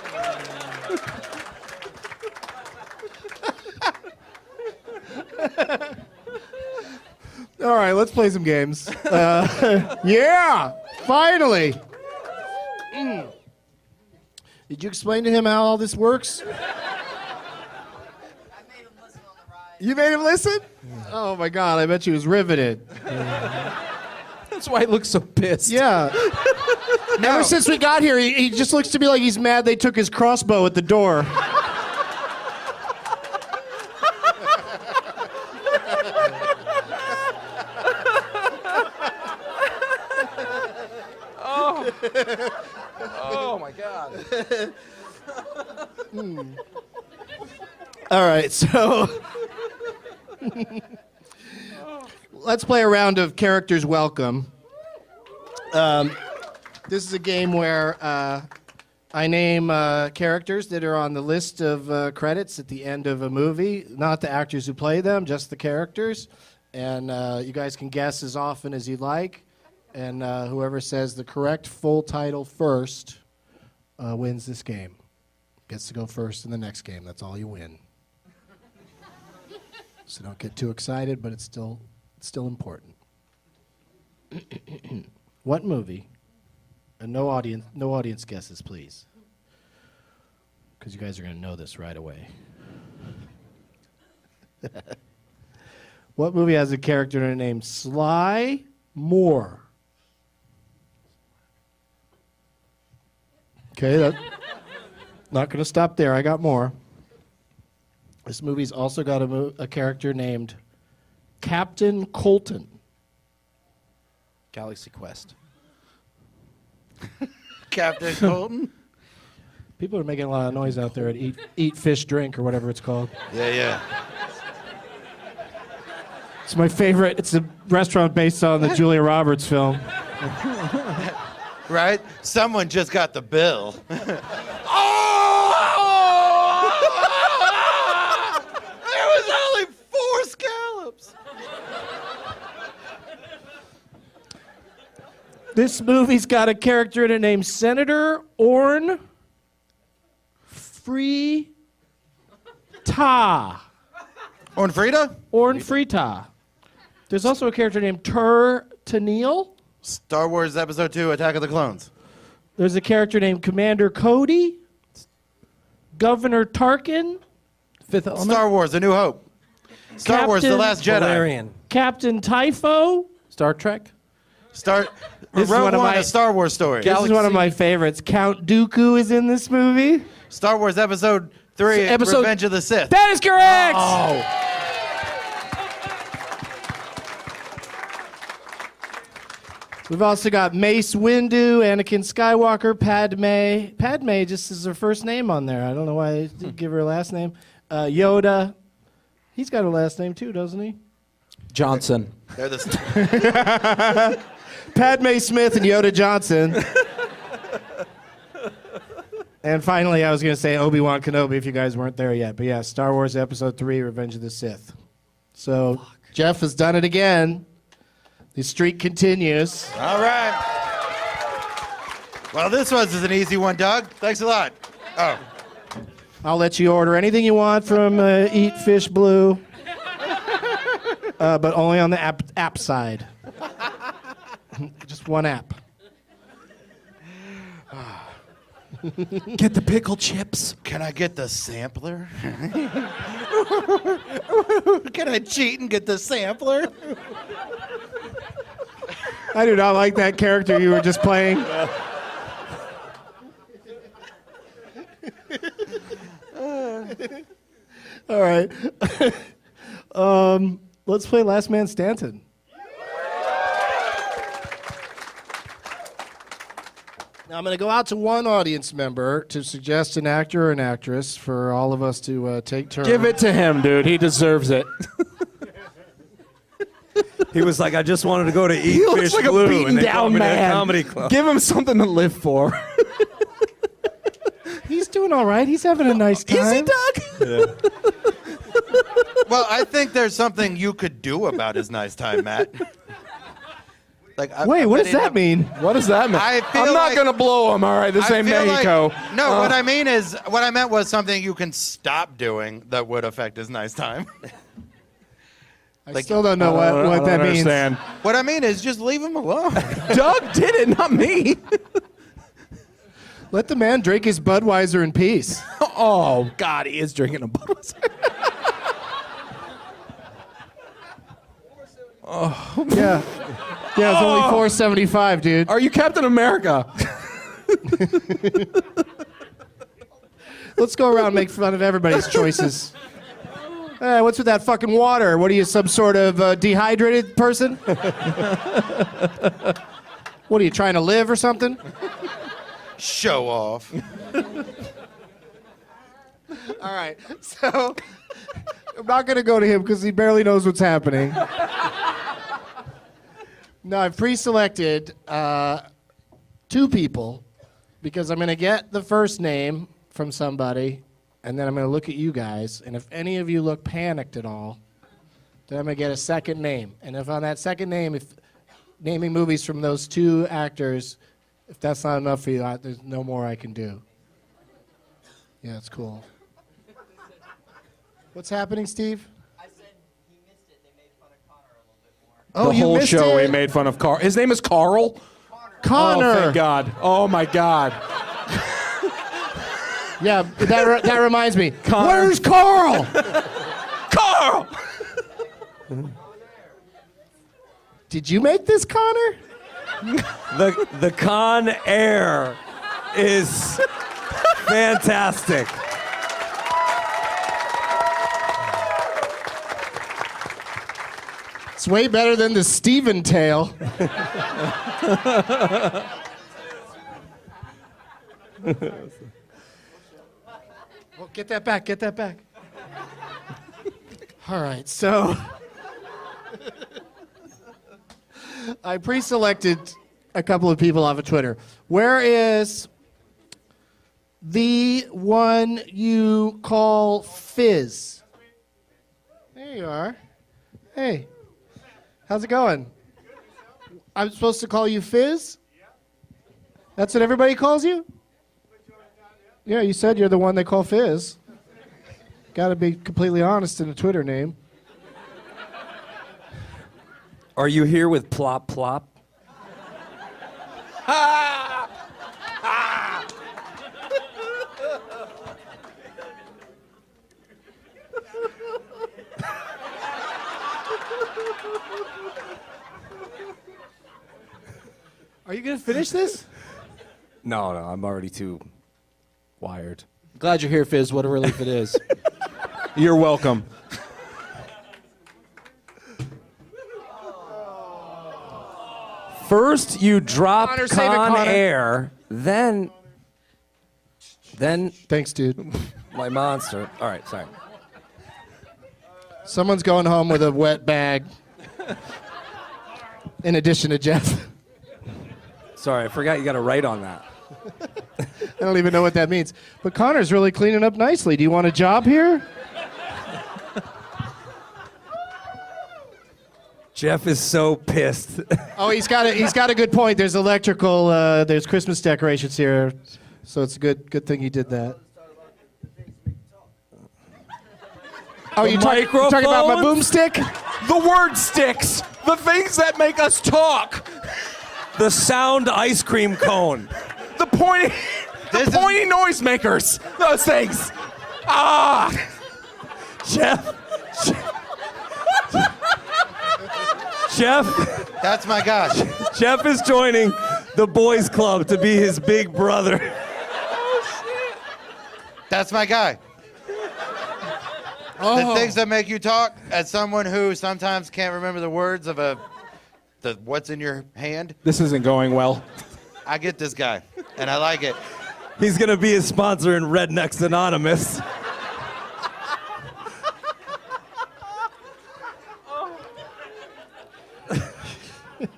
All right, let's play some games. Yeah, finally. Did you explain to him how all this works? You made him listen? Oh my God, I bet he was riveted. That's why he looks so pissed. Yeah. Ever since we got here, he just looks to me like he's mad they took his crossbow at the door. Oh my God. All right, so let's play a round of characters welcome. This is a game where I name characters that are on the list of credits at the end of a movie, not the actors who play them, just the characters. And you guys can guess as often as you like. And whoever says the correct full title first wins this game. Gets to go first in the next game. That's all you win. So don't get too excited, but it's still important. What movie? And no audience guesses, please. Because you guys are going to know this right away. What movie has a character named Sly Moore? Okay, not going to stop there. I got more. This movie's also got a character named Captain Colton. Galaxy Quest. Captain Colton? People are making a lot of noise out there at Eat Fish Drink or whatever it's called. Yeah. It's my favorite. It's a restaurant based on the Julia Roberts film. Right? Someone just got the bill. There was only 4 scallops. This movie's got a character in it named Senator Orn Frita. Orn Frida? Orn Frita. There's also a character named Tennille. Star Wars Episode 2, Attack of the Clones. There's a character named Commander Cody. Governor Tarkin. Fifth Element. Star Wars, A New Hope. Star Wars, The Last Jedi. Valerian. Captain Typho. Star Trek. This is Rogue one of One, my- A Star Wars Story. This is one of my favorites. Count Dooku is in this movie. Star Wars Episode 3, Revenge of the Sith. That is correct! Oh. We've also got Mace Windu, Anakin Skywalker, Padme. Padme just is her first name on there. I don't know why they didn't give her a last name. Yoda. He's got a last name too, doesn't he? Johnson. They're the Padme Smith and Yoda Johnson. And finally, I was going to say Obi-Wan Kenobi if you guys weren't there yet. But yeah, Star Wars Episode 3, Revenge of the Sith. So Geoff has done it again. The streak continues. All right. Well, this was an easy one, Doug. Thanks a lot. Oh. I'll let you order anything you want from Eat Fish Blue. But only on the app side. Just one app. Get the pickle chips. Can I get the sampler? Can I cheat and get the sampler? I do not like that character you were just playing. All right. Let's play Last Man Stanton. Now I'm going to go out to one audience member to suggest an actor or an actress for all of us to take turns. Give it to him, dude. He deserves it. He was like, I just wanted to go to Eat He looks Fish like a Blue, beaten and they down called me to a man. comedy club. Give him something to live for. He's doing all right. He's having a nice time. Is he, Doug? Well, I think there's something you could do about his nice time, Matt. Wait, what does that mean? What does that mean? I feel I'm not like- going to blow him, all right? This ain't Mexico. What I meant was something you can stop doing that would affect his nice time. I still don't know what that means. Understand. What I mean is just leave him alone. Doug did it, not me. Let the man drink his Budweiser in peace. Oh, God, he is drinking a Budweiser. Yeah. Yeah, it's only $4.75, dude. Are you Captain America? Let's go around and make fun of everybody's choices. Hey, what's with that fucking water? What are you, some sort of dehydrated person? What are you, trying to live or something? Show off. All right, so I'm not going to go to him because he barely knows what's happening. No, I've pre-selected 2 people because I'm going to get the first name from somebody, and then I'm going to look at you guys, and if any of you look panicked at all, then I'm going to get a second name. And if on that second name, if naming movies from those 2 actors, if that's not enough for you, there's no more I can do. Yeah, it's cool. What's happening, Steve? I said he missed it. They made fun of Connor a little bit more. Oh, The you whole missed show it? we made fun of Carl. His name is Carl? Connor. Oh, thank God. Oh, my God. Yeah, that reminds me. Connor. Where's Carl? Carl! Did you make this, Connor? The Con Air is fantastic. It's way better than the Steven tale. Well, get that back, get that back. All right, so I pre-selected a couple of people off of Twitter. Where is the one you call Fizz? There you are. Hey, how's it going? I'm supposed to call you Fizz? That's what everybody calls you? Yeah, you said you're the one they call Fizz. Got to be completely honest in a Twitter name. Are you here with Plop Plop? Are you going to finish this? No, I'm already too wired. Glad you're here, Fizz. What a relief it is. You're welcome. First, you drop Connor, save it, Con Connor. Air, then Thanks, dude. my monster. All right, sorry. Someone's going home with a wet bag. In addition to Jeff. Sorry, I forgot you got to write on that. I don't even know what that means. But Connor's really cleaning up nicely. Do you want a job here? Jeff is so pissed. Oh, he's got a good point. There's electrical, there's Christmas decorations here. So it's a good thing he did that. Oh, you're talking about my boomstick? The word sticks. The things that make us talk. The sound ice cream cone. The pointy noisemakers. Those things. Ah. Jeff, That's my guy. Jeff is joining the boys club to be his big brother. That's my guy. The things that make you talk, as someone who sometimes can't remember the words of the what's in your hand, This isn't going well. I get this guy, and I like it. He's going to be his sponsor in Rednecks Anonymous.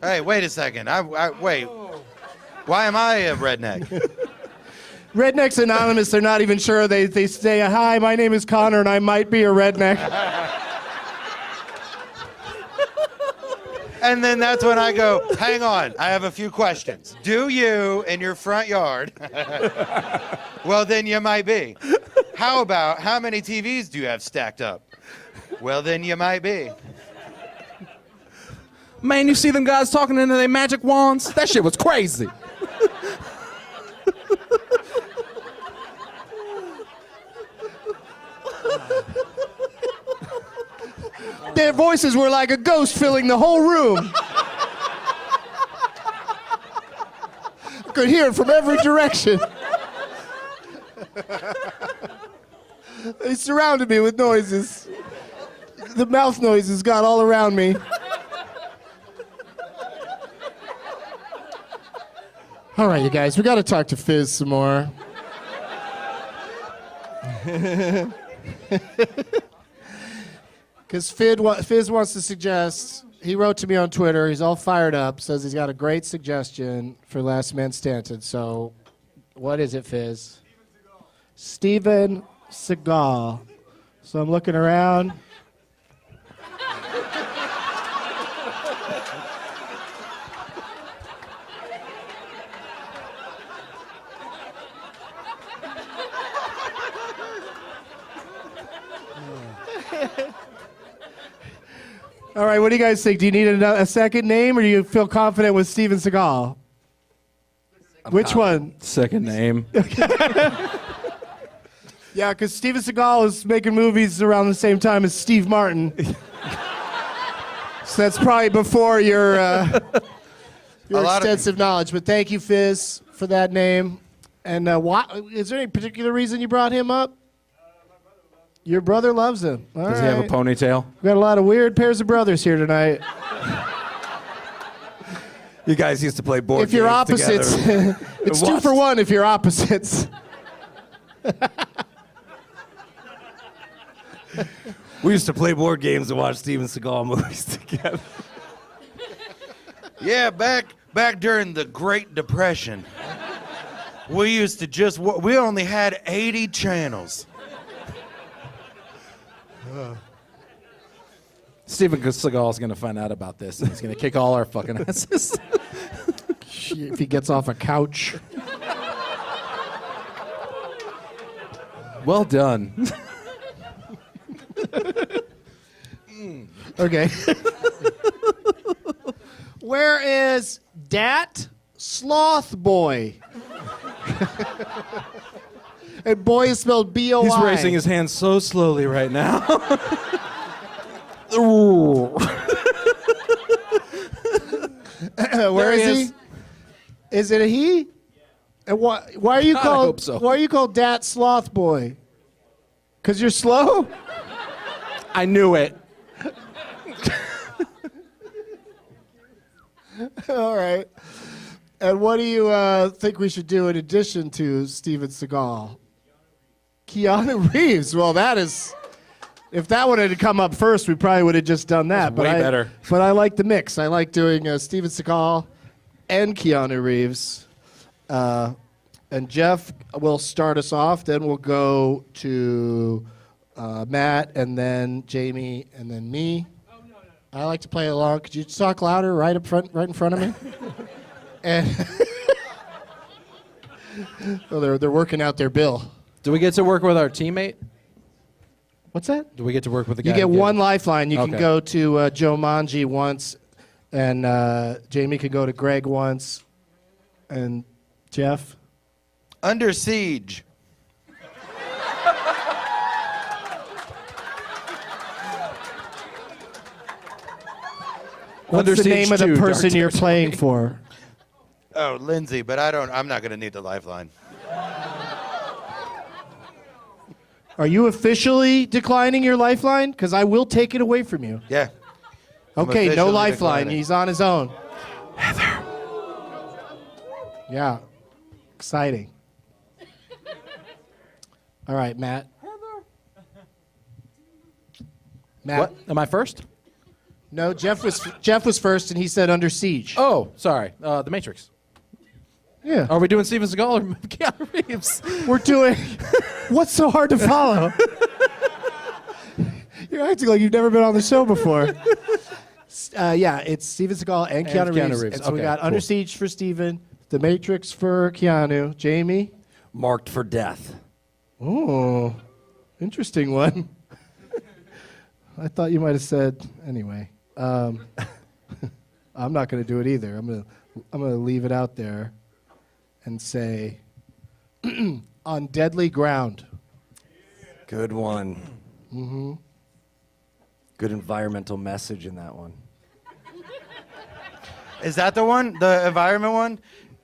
Hey, wait a second. Wait. Why am I a redneck? Rednecks Anonymous, they're not even sure. They say, hi, my name is Connor, and I might be a redneck. And then that's when I go, hang on, I have a few questions. Do you in your front yard? Well, then you might be. How about, how many TVs do you have stacked up? Well, then you might be. Man, you see them guys talking into their magic wands? That shit was crazy. Their voices were like a ghost filling the whole room. I could hear it from every direction. They surrounded me with noises. The mouth noises got all around me. All right, you guys, we got to talk to Fizz some more. Because Fizz wants to suggest, he wrote to me on Twitter, he's all fired up, says he's got a great suggestion for Last Man Standing. So, what is it, Fizz? Steven Seagal. So I'm looking around. All right, what do you guys think? Do you need a second name, or do you feel confident with Steven Seagal? Which one? Second name. Yeah, because Steven Seagal is making movies around the same time as Steve Martin. So that's probably before your extensive knowledge. But thank you, Fizz, for that name. And is there any particular reason you brought him up? Your brother loves him. Does he have a ponytail? We got a lot of weird pairs of brothers here tonight. You guys used to play board If you're games opposites, together. it's 2 for 1 if you're opposites. We used to play board games and watch Steven Seagal movies together. Yeah, back during the Great Depression, we used to we only had 80 channels. Steven Seagal's going to find out about this, and he's going to kick all our fucking asses. If he gets off a couch. Well done. Okay. Where is Dat Sloth Boy? And boy is spelled B-O-I. He's raising his hand so slowly right now. Ooh. Where is he? Is it a he? And why are you God, I called? hope so. Why are you called Dat Sloth Boy? 'Cause you're slow? I knew it. All right. And what do you think we should do in addition to Steven Seagal? Keanu Reeves. Well, that is. If that one had come up first, we probably would have just done that. Way better. But I like the mix. I like doing Steven Seagal and Keanu Reeves. And Geoff will start us off. Then we'll go to Matt, and then Jamey, and then me. I like to play along. Could you talk louder, right in front of me? And oh, they're working out their bill. Do we get to work with our teammate? What's that? Do we get to work with the guy? You get who one lifeline. You can Okay. go to Joe Manji once, and Jamey can go to Greg once, and Geoff. Under Siege. What's Under the name Siege of the 2, person Dark you're Territory. playing for? Oh, Lindsay, but I'm not going to need the lifeline. Are you officially declining your lifeline? Because I will take it away from you. Yeah. I'm Okay, no officially lifeline. declining. He's on his own. Heather. Yeah. Exciting. All right, Matt. Matt. What? Am I first? No, Geoff was first, and he said Under Siege. Oh, sorry. The Matrix. Yeah. Are we doing Steven Seagal or Keanu Reeves? We're doing. What's so hard to follow? You're acting like you've never been on the show before. Yeah, it's Steven Seagal and Keanu Reeves. And so we Okay, got cool. Under Siege for Steven, The Matrix for Keanu, Jamey. Marked for death. Oh, interesting one. I thought you might have said anyway. I'm not going to do it either. I'm going to leave it out there and say On Deadly Ground. Good one. Mm-hmm. Good environmental message in that one. Is that the one? The environment one?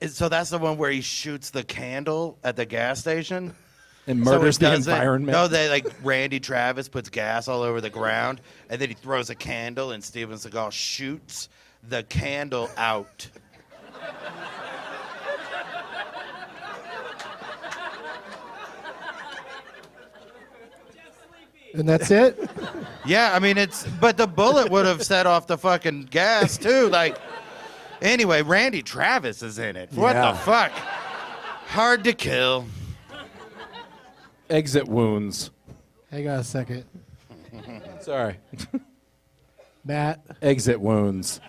So that's the one where he shoots the candle at the gas station? And So murders he the does it- environment. No, like Randy Travis puts gas all over the ground, and then he throws a candle, and Steven Seagal shoots the candle out. And that's it? Yeah, I mean, but the bullet would have set off the fucking gas, too. Like, anyway, Randy Travis is in it. What Yeah. the fuck? Hard to kill. Exit wounds. Hang on a second. Sorry. Matt, Exit wounds.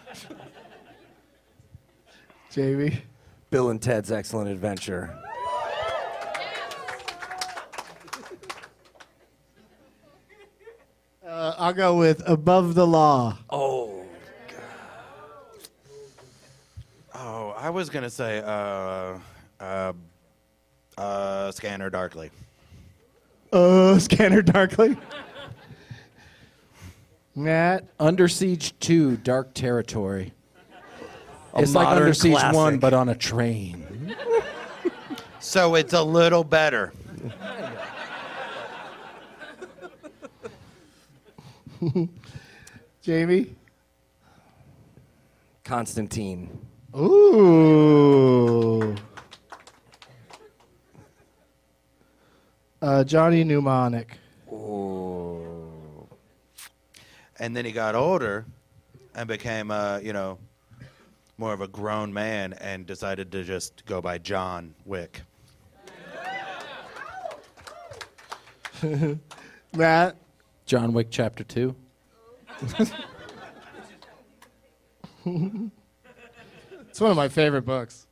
Jamie. Bill and Ted's Excellent Adventure. I'll go with Above the Law. Oh, Oh, I was going to say Scanner Darkly. Scanner Darkly. Matt. Under Siege 2, Dark Territory. A It's like modern Under Siege 1, classic. but on a train. So it's a little better. Jamie. Constantine. Ooh. Johnny Mnemonic. Oh. And then he got older and became, more of a grown man and decided to just go by John Wick. Matt. John Wick Chapter 2. It's one of my favorite books.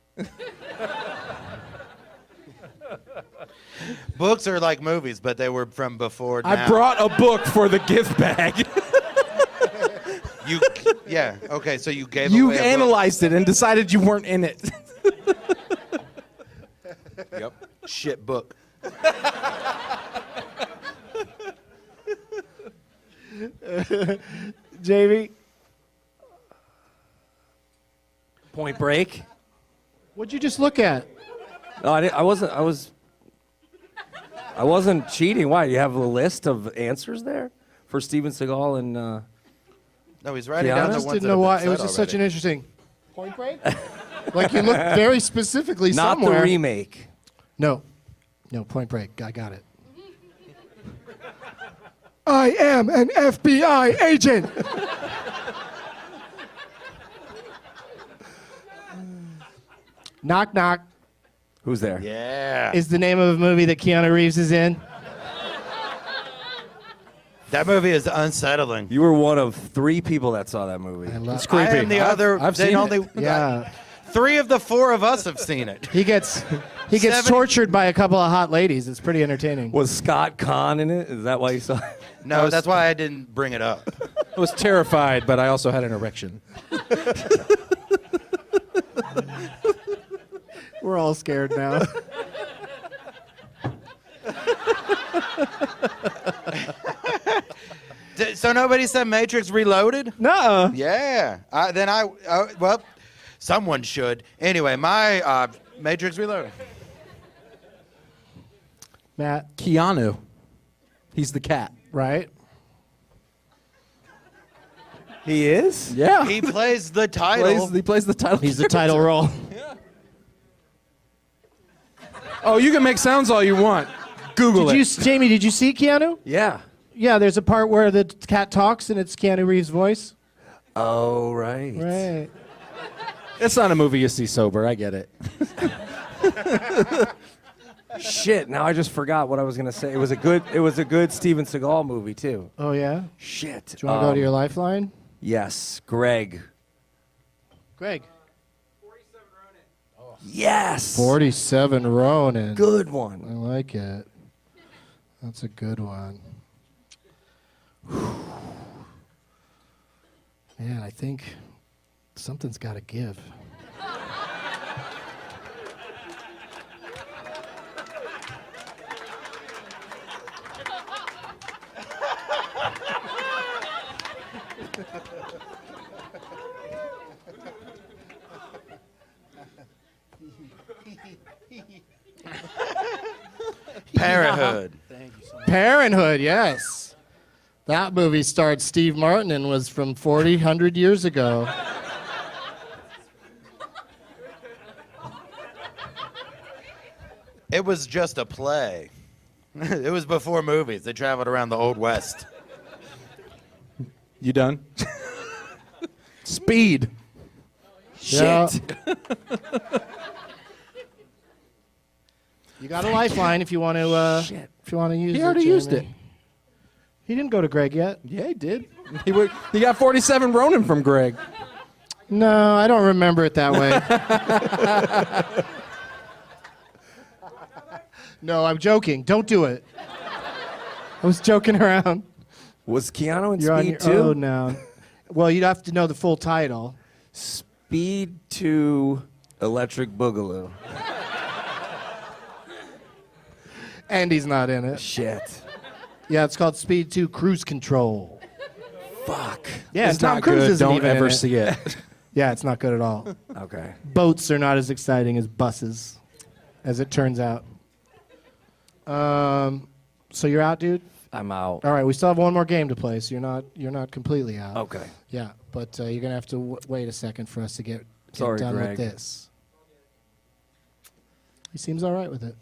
Books are like movies, but they were from before now. I brought a book for the gift bag. Yeah, okay, so you gave You away a book. analyzed it and decided you weren't in it. Yep. Shit book. Jamie. Point Break. What'd you just look at? No, I wasn't cheating. Why? You have a list of answers there for Steven Seagal and. No, he's writing Yeah, down I the just ones didn't that know have why. been It was said just such an already. interesting. Point Break? Like you looked very specifically Not somewhere. the remake. No. No, Point Break. I got it. I am an FBI agent. Knock Knock Who's there? Yeah. is the name of a movie that Keanu Reeves is in. That movie is unsettling. You were one of 3 people that saw that movie. It's I creepy. am the other. I've they seen only, it. Yeah. 3 of the 4 of us have seen it. He gets 70 tortured by a couple of hot ladies. It's pretty entertaining. Was Scott Conn in it? Is that why you saw it? No, that's why I didn't bring it up. I was terrified, but I also had an erection. We're all scared now. So nobody said Matrix Reloaded? Nuh-uh. Yeah. Well, someone should. Anyway, my Matrix Reloaded. Matt, Keanu. He's the cat. right? He is? Yeah. He plays the title. He plays the title. He's the title role. Oh, you can make sounds all you want. Google it. Jamie, did you see Keanu? Yeah. Yeah, there's a part where the cat talks and it's Keanu Reeves' voice. Oh, right. Right. It's not a movie you see sober. I get it. Shit, now I just forgot what I was going to say. It was a good Steven Seagal movie, too. Oh, yeah? Shit. Do you want to go to your lifeline? Yes, Greg. Greg. Yes. 47 Ronin. Good I one. like it. That's a good one. Man, I think something's got to give. Parenthood. Parenthood, yes. That movie starred Steve Martin and was from 100 years ago. It was just a play. It was before movies. They traveled around the Old West. You done? Speed. Yeah. Shit. You got a lifeline if you want to. If you want to use it. He already used Jamey. it. He didn't go to Greg yet. Yeah, he did. He got 47 Ronin from Greg. No, I don't remember it that way. No, I'm joking. Don't do it. I was joking around. Was Keanu in You're on Speed your 2? own now. Well, you'd have to know the full title. Speed 2 Electric Boogaloo. And he's not in it. Shit. Yeah, it's called Speed 2 Cruise Control. Fuck. Yeah, It's Tom not Cruise good. isn't Don't even in ever it. see it. Yeah, it's not good at all. Okay. Boats are not as exciting as buses, as it turns out. So you're out, dude? I'm out. All right, we still have one more game to play, so you're not completely out. Okay. Yeah, but you're gonna have to wait a second for us to get Sorry, done Greg. with this. He seems all right with it.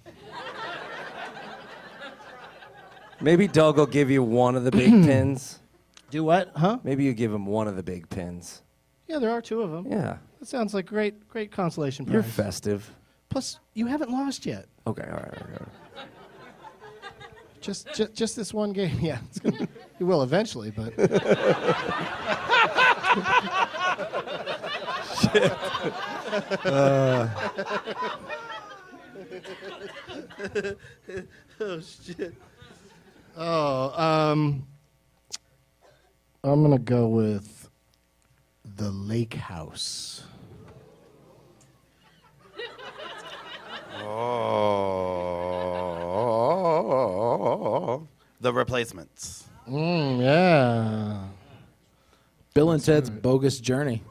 Maybe Doug will give you one of the big pins. Do what? Huh? Maybe you give him one of the big pins. Yeah, there are two of them. Yeah. That sounds like great consolation prize. You're festive. Plus, you haven't lost yet. Okay, all right. Just this one game. Yeah, you will eventually, but. Oh shit. I'm gonna go with the Lake House. Oh. The Replacements. Yeah. Bill and Ted's Bogus Journey.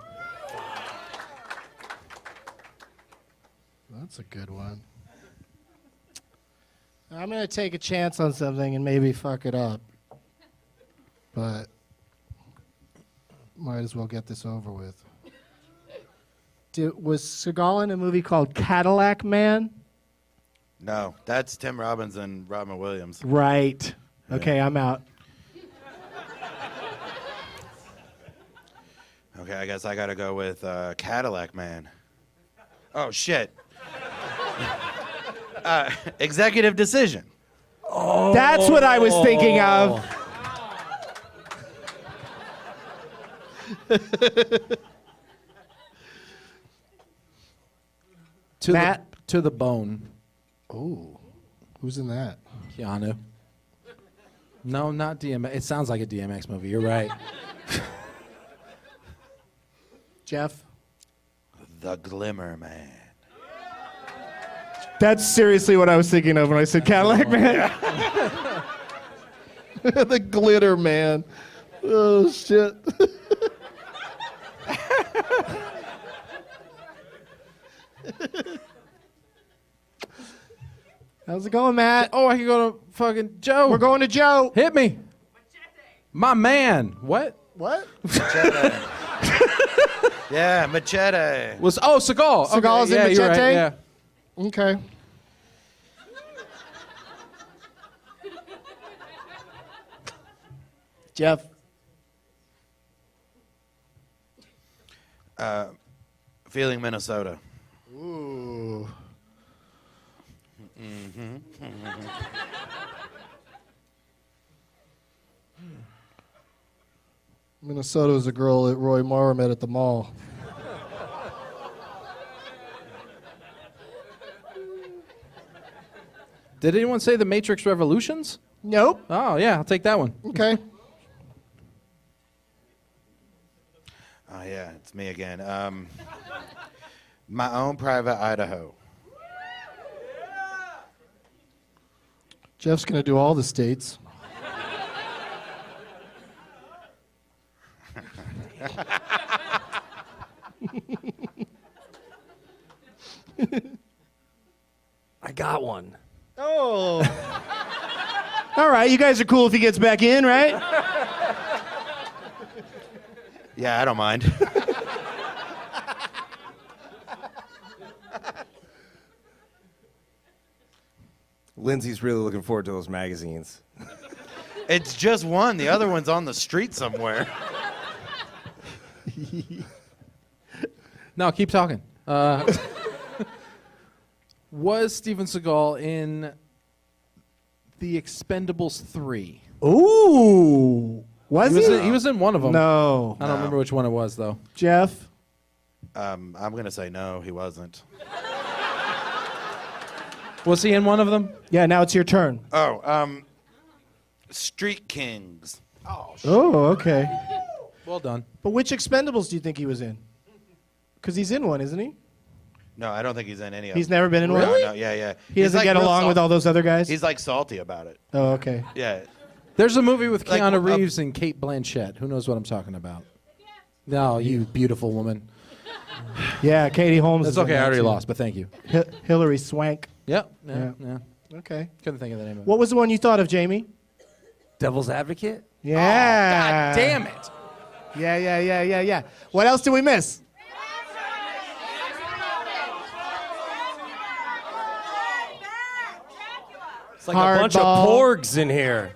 That's a good one. I'm going to take a chance on something and maybe fuck it up. But might as well get this over with. Was Seagal in a movie called Cadillac Man? No, that's Tim Robbins and Robin Williams. Right. Okay, I'm out. Okay, I guess I gotta go with Cadillac Man. Oh, shit. Executive Decision. That's what I was thinking of. Matt? To the Bone. Ooh. Who's in that? Keanu. No, not DMX. It sounds like a DMX movie. You're right. Jeff? The Glimmer Man. That's seriously what I was thinking of when I said Cadillac Man. The Glitter Man. Oh, shit. How's it going, Matt? Oh, I can go to fucking Joe. We're going to Joe. Hit me. My man. What? What? Machete. Yeah, Machete. Seagal. Seagal's in yeah, you're Machete? right, yeah. Okay. Jeff? Feeling Minnesota. Ooh. Minnesota was a girl that Roy Mara met at the mall. Did anyone say The Matrix Revolutions? Nope. Oh, yeah, I'll take that one. Okay. Oh, yeah, it's me again. My Own Private Idaho. Jeff's going to do all the states. I got one. Oh. All right, you guys are cool if he gets back in, right? Yeah, I don't mind. Lindsay's really looking forward to those magazines. It's just one. The other one's on the street somewhere. No, keep talking. Was Steven Seagal in The Expendables 3? Ooh. Was he? He was in one of them. No. I don't remember which one it was, though. Geoff? I'm going to say no, he wasn't. Was he in one of them? Yeah, now it's your turn. Street Kings. Oh, okay. Well done. But which Expendables do you think he was in? Because he's in one, isn't he? No, I don't think he's in any of He's them. never been in one? No, yeah. He doesn't get along with all those other guys? He's like salty about it. Oh, okay. Yeah. There's a movie with Like, Keanu Reeves and Kate Blanchett. Who knows what I'm talking about? No, you beautiful woman. Yeah, Katie Holmes. That's is in okay. I that already too. lost, but thank you. Hillary Swank. Yep. Yeah. Yeah. Okay. Couldn't think of the name of it. What was the one you thought of, Jamie? Devil's Advocate? Yeah. God damn it. Yeah. What else did we miss? It's like a bunch of Hardball. porgs in here.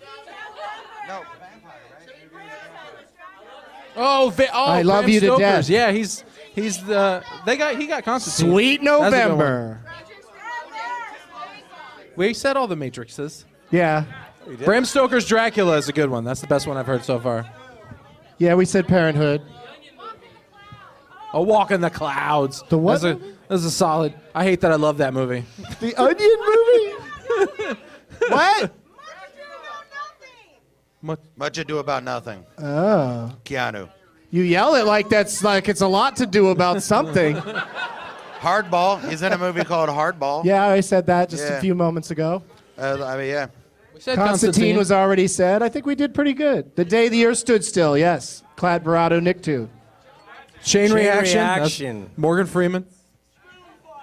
I love Bram you to Stoker's. death. Yeah, he's the he got Constantine. Sweet That's a good November. We said all the Matrixes. Yeah. Bram Stoker's Dracula is a good one. That's the best one I've heard so far. Yeah, we said Parenthood. A Walk in the Clouds. The what? That's a solid. I hate that I love that movie. The Onion movie? What? Much Ado About Nothing. Oh. Keanu. You yell it like that's like it's a lot to do about something. Hardball. He's in a movie called Hardball. Yeah, I said that just a Yeah. few moments ago. I mean, yeah. We said Constantine was already said. I think we did pretty good. The Day the Earth Stood Still, yes. Clad Barado, Nick too. Chain Reaction. Reaction. That's Morgan Freeman.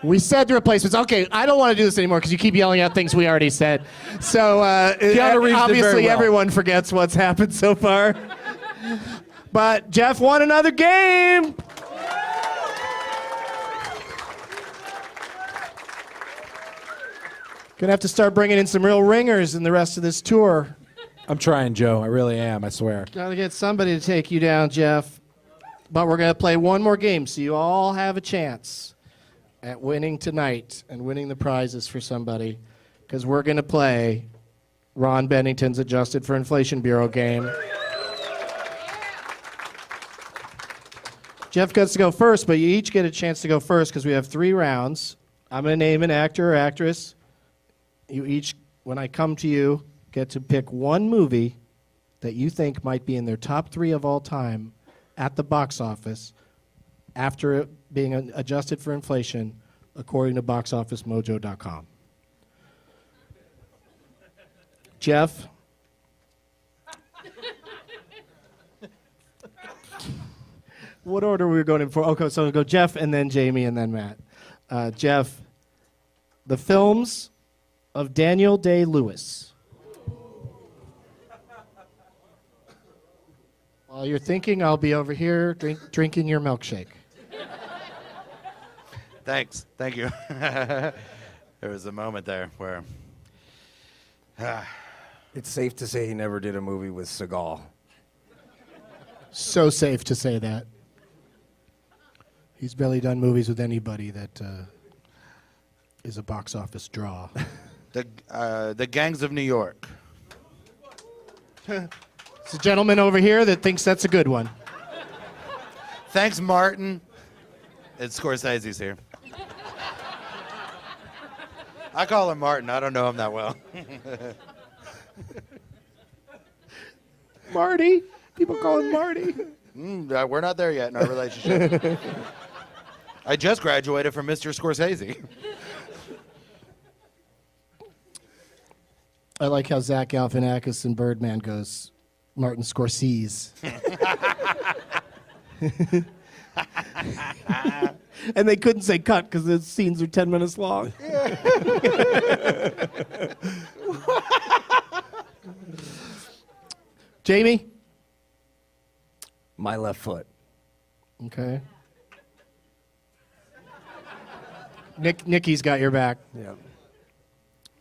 We said the replacements. Okay, I don't want to do this anymore because you keep yelling out things we already said. So Keanu Reeves did obviously very well. everyone forgets what's happened so far. But Geoff won another game. Gonna have to start bringing in some real ringers in the rest of this tour. I'm trying, Joe. I really am. I swear. Gotta get somebody to take you down, Geoff. But we're gonna play one more game so you all have a chance at winning tonight and winning the prizes for somebody. Because we're gonna play Ron Bennington's Adjusted for Inflation Bureau game. Geoff gets to go first, but you each get a chance to go first because we have 3 rounds. I'm gonna name an actor or actress. You each, when I come to you, get to pick one movie that you think might be in their top 3 of all time at the box office after it being adjusted for inflation, according to boxofficemojo.com. Geoff? What order were we going in for? Okay, so we'll go Geoff and then Jamie and then Matt. Geoff, the films of Daniel Day-Lewis. While you're thinking, I'll be over here drinking your milkshake. Thanks. Thank you. There was a moment there where... It's safe to say he never did a movie with Seagal. So safe to say that. He's barely done movies with anybody that is a box office draw. The Gangs of New York. It's a gentleman over here that thinks that's a good one. Thanks, Martin. It's Scorsese's here. I call him Martin. I don't know him that well. Marty. People call him Marty. We're not there yet in our relationship. I just graduated from Mr. Scorsese. I like how Zach Galifianakis and Birdman goes, Martin Scorsese. And they couldn't say cut because the scenes are 10 minutes long. Jamie? My Left Foot. Okay. Nikki's got your back. Yeah.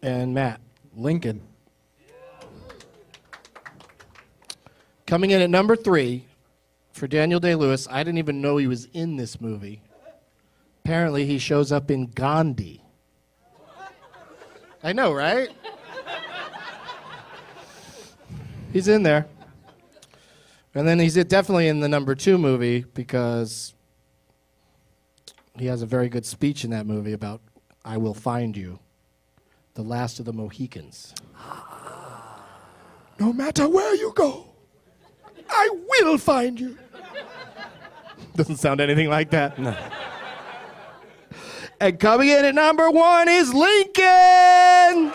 And Matt? Lincoln. Coming in at number 3 for Daniel Day-Lewis. I didn't even know he was in this movie. Apparently, he shows up in Gandhi. I know, right? He's in there. And then he's definitely in the number 2 movie because he has a very good speech in that movie about I Will Find You, the last of the Mohicans. No matter where you go, I will find you. Doesn't sound anything like that. No. And coming in at number 1 is Lincoln.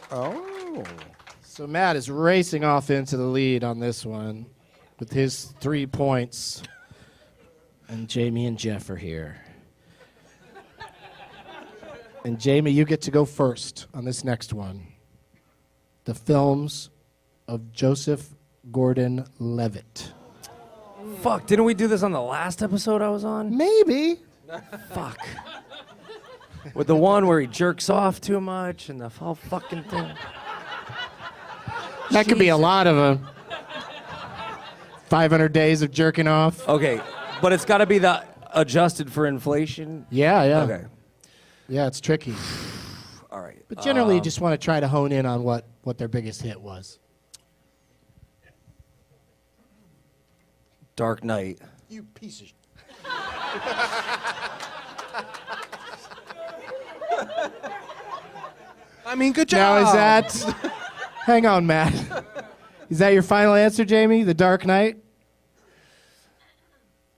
Oh. So Matt is racing off into the lead on this one with his 3 points. And Jamey and Geoff are here. And Jamey, you get to go first on this next one. The films of Joseph Gordon-Levitt. Fuck, didn't we do this on the last episode I was on? Maybe. Fuck. With the one where he jerks off too much and the whole fucking thing. That could be a lot of them. 500 days of jerking off. Okay, but it's got to be the adjusted for inflation. Yeah. Okay. Yeah, it's tricky. All right. But generally, you just want to try to hone in on what their biggest hit was. Dark Knight. You piece of... I mean, good job. Now, is that... Hang on, Matt. Is that your final answer, Jamey? The Dark Knight?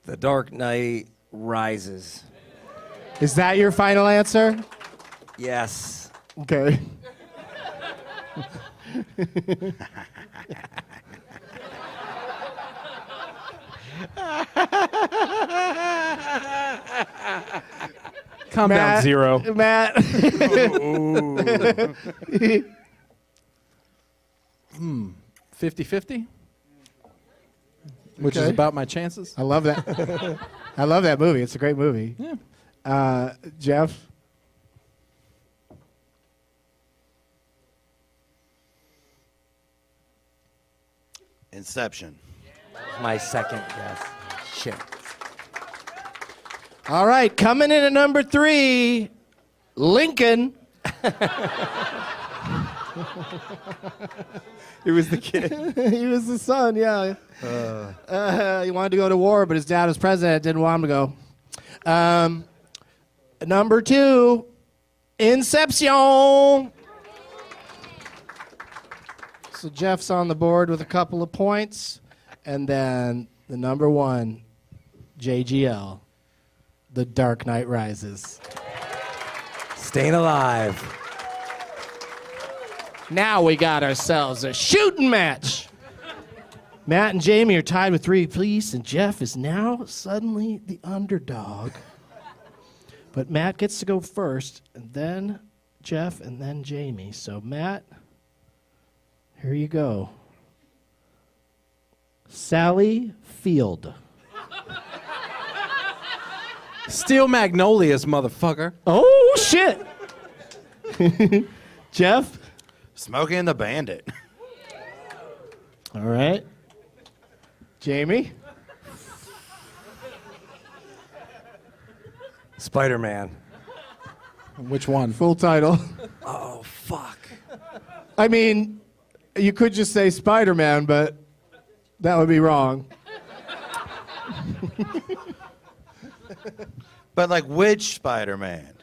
The Dark Knight Rises. Is that your final answer? Yes. Okay. Calm down, Zero. Matt. 50-50? Which is Okay. about my chances. I love that. I love that movie. It's a great movie. Yeah. Geoff? Inception. My second guess. Shit. All right, coming in at number 3, Lincoln. He was the kid. He was the son, yeah. He wanted to go to war, but his dad was president, didn't want him to go. Number 2, Inception. So Jeff's on the board with a couple of points. And then the number 1, JGL, The Dark Knight Rises. Staying alive. Now we got ourselves a shooting match. Matt and Jamey are tied with 3 apiece, and Geoff is now suddenly the underdog. But Matt gets to go first, and then Geoff, and then Jamey. So Matt, here you go. Sally Field. Steel Magnolias, motherfucker. Oh, shit. Geoff? Smokey and the Bandit. All right. Jamey? Spider-Man. Which one? Full title. Oh, fuck. I mean, you could just say Spider-Man, but that would be wrong. But like which Spider-Man?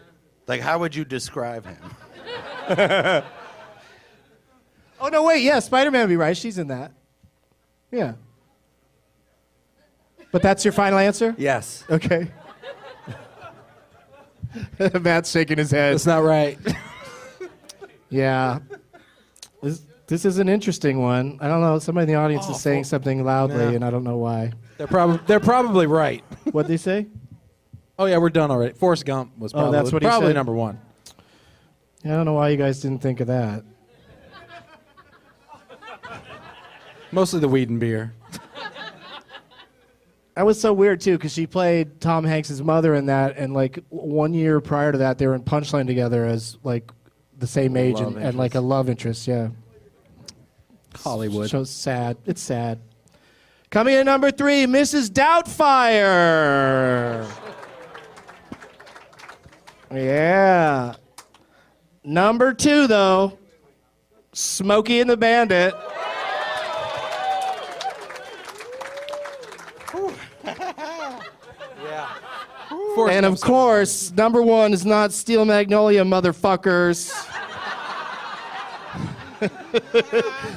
Like how would you describe him? Oh, no, wait. Yeah, Spider-Man would be right. She's in that. Yeah. But that's your final answer? Yes. Okay. Matt's shaking his head. That's not right. Yeah. This is an interesting one. I don't know. Somebody in the audience is saying something loudly, Yeah. and I don't know why. They're probably right. What'd they say? Oh yeah, we're done already. Forrest Gump was probably, that's what he probably said. number 1. I don't know why you guys didn't think of that. Mostly the weed and beer. That was so weird too, because she played Tom Hanks' mother in that, and like 1 year prior to that, they were in Punchline together as like the same age and like a love interest. Yeah. Hollywood. So sad. It's sad. Coming in number 3, Mrs. Doubtfire. Yeah. Number 2, though, Smokey and the Bandit. And of course, number 1 is not Steel Magnolia, motherfuckers.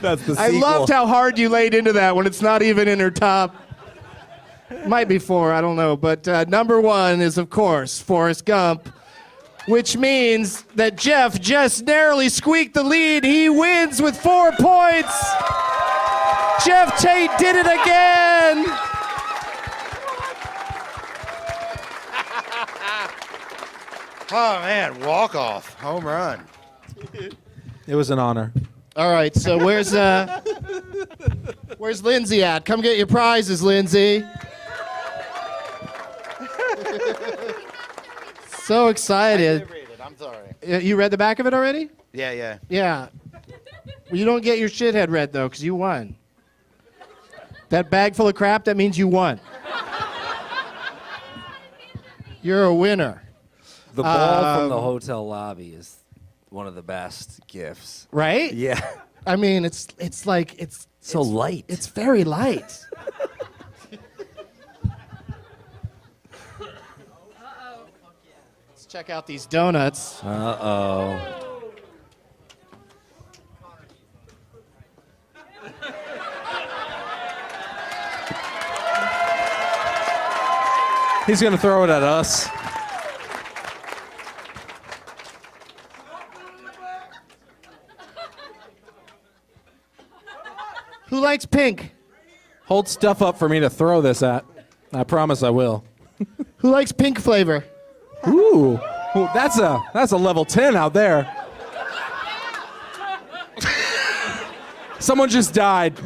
That's the sequel. I loved how hard you laid into that when it's not even in her top. Might be 4, I don't know. But number 1 is, of course, Forrest Gump, which means that Geoff just narrowly squeaked the lead. He wins with 4 points. Geoff Tate did it again. Oh, man, walk-off, home run. It was an honor. All right, so where's Lindsay at? Come get your prizes, Lindsay. So excited. I did read it, I'm sorry. You read the back of it already? Yeah. Yeah. Well, you don't get your shithead read, though, because you won. That bag full of crap, that means you won. You're a winner. The ball from the hotel lobby is one of the best gifts. Right? Yeah. I mean, it's So light. It's very light. Let's check out these donuts. Uh-oh. He's going to throw it at us. Who likes pink? Hold stuff up for me to throw this at. I promise I will. Who likes pink flavor? Ooh, that's a level 10 out there. Someone just died.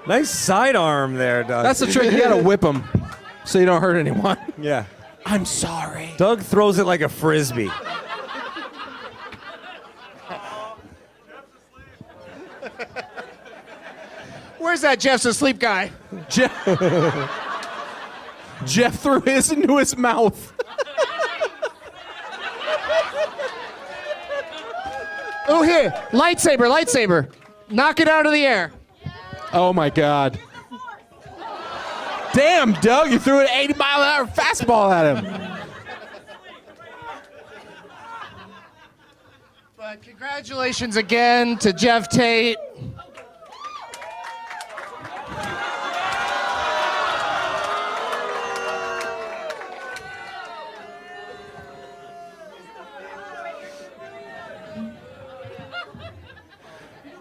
Nice sidearm there, Doug. That's the trick. You gotta whip them so you don't hurt anyone. Yeah. I'm sorry. Doug throws it like a frisbee. Where's that Jeff's asleep guy? Geoff threw his into his mouth. Oh, here. Lightsaber. Knock it out of the air. Oh my God. Damn, Doug, you threw an 80-mile-an-hour fastball at him. But congratulations again to Geoff Tate.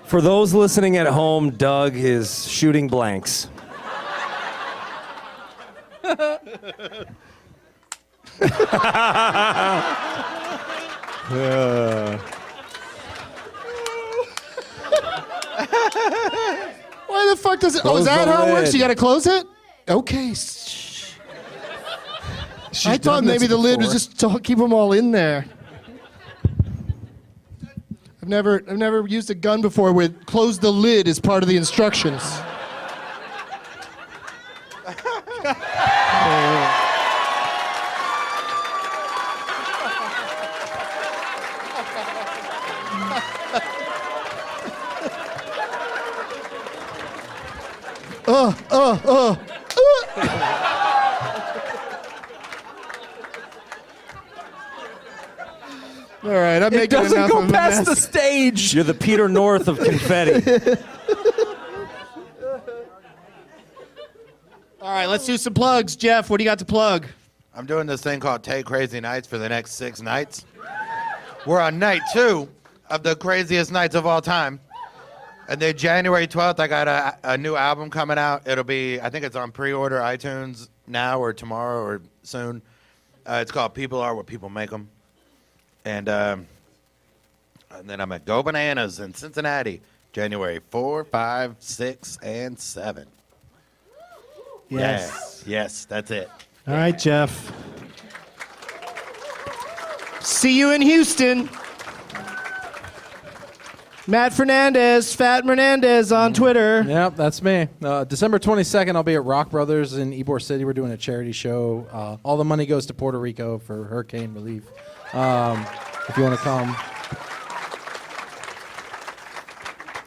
For those listening at home, Doug is shooting blanks. Why the fuck does it? Close is that the how it works? lid. You gotta close it? Okay. I thought maybe the lid was just to keep them all in there. I've never used a gun before where close the lid is part of the instructions. All right, I'm It making doesn't enough go of a past mess. the stage. You're the Peter North of confetti. All right, let's do some plugs. Geoff, what do you got to plug? I'm doing this thing called Take Crazy Nights for the next 6 nights. We're on night 2 of the craziest nights of all time. And then January 12th, I got a new album coming out. It'll be, I think it's on pre-order, iTunes, now or tomorrow or soon. It's called People Are What People Make Them. And then I'm at Go Bananas in Cincinnati, January 4, 5, 6, and 7. Yes. Yes, that's it. All right, Geoff. See you in Houston. Matt Fernandez, Fat Fernandez on Twitter. Yep, that's me. December 22nd, I'll be at Rock Brothers in Ybor City. We're doing a charity show. All the money goes to Puerto Rico for hurricane relief. If you want to come.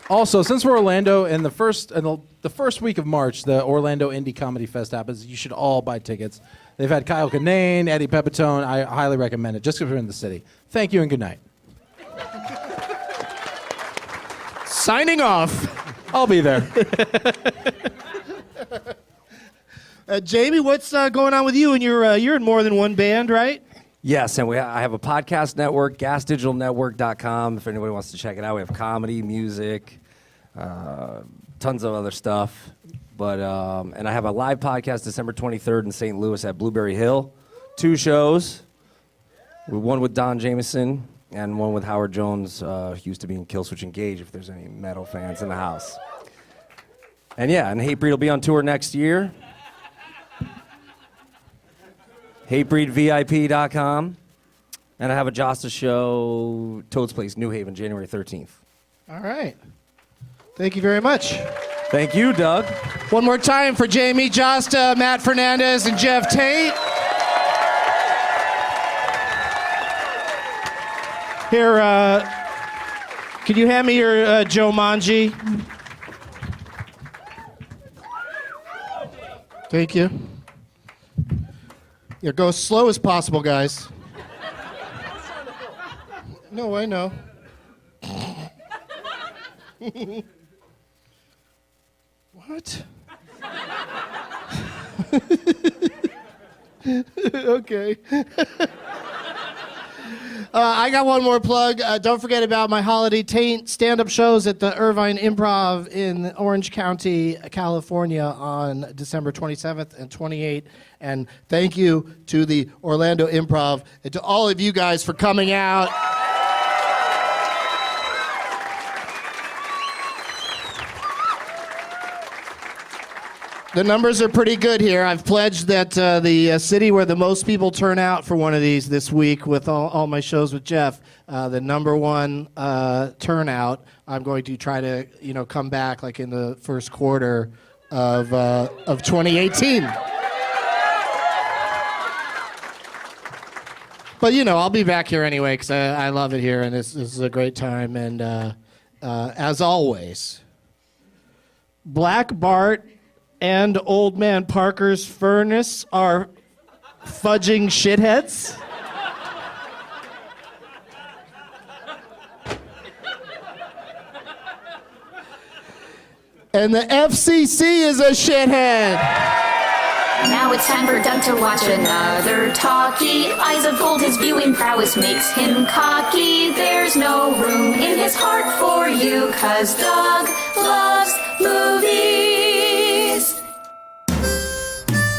Also, since we're Orlando, and the first week of March, the Orlando Indie Comedy Fest happens. You should all buy tickets. They've had Kyle Kinane, Eddie Pepitone. I highly recommend it, just because we're in the city. Thank you and good night. Signing off. I'll be there. Jamey, what's going on with you? And you're in more than one band, right? Yes, and I have a podcast network, gasdigitalnetwork.com, if anybody wants to check it out. We have comedy, music, tons of other stuff. But and I have a live podcast December 23rd in St. Louis at Blueberry Hill. 2 shows, one with Don Jameson and one with Howard Jones, who used to be in Killswitch Engage, if there's any metal fans in the house. And yeah, and Hatebreed will be on tour next year. HateBreedVIP.com. And I have a Jasta show, Toad's Place, New Haven, January 13th. All right. Thank you very much. Thank you, Doug. One more time for Jamey Jasta, Matt Fernandez, and Geoff Tate. Here, could you hand me your Joe Manji? Thank you. Yeah, go as slow as possible, guys. No, I know. What? Okay. I got one more plug. Don't forget about my Holiday Taint stand-up shows at the Irvine Improv in Orange County, California on December 27th and 28th. And thank you to the Orlando Improv and to all of you guys for coming out. The numbers are pretty good here. I've pledged that the city where the most people turn out for one of these this week with all my shows with Geoff, the number one turnout, I'm going to try to come back like in the first quarter of 2018. But I'll be back here anyway because I love it here and this is a great time. And as always, Black Bart and Old Man Parker's furnace are fudging shitheads. And the FCC is a shithead. Now it's time for Doug to watch another talkie. Eyes of gold, his viewing prowess makes him cocky. There's no room in his heart for you, 'cause Doug loves movies.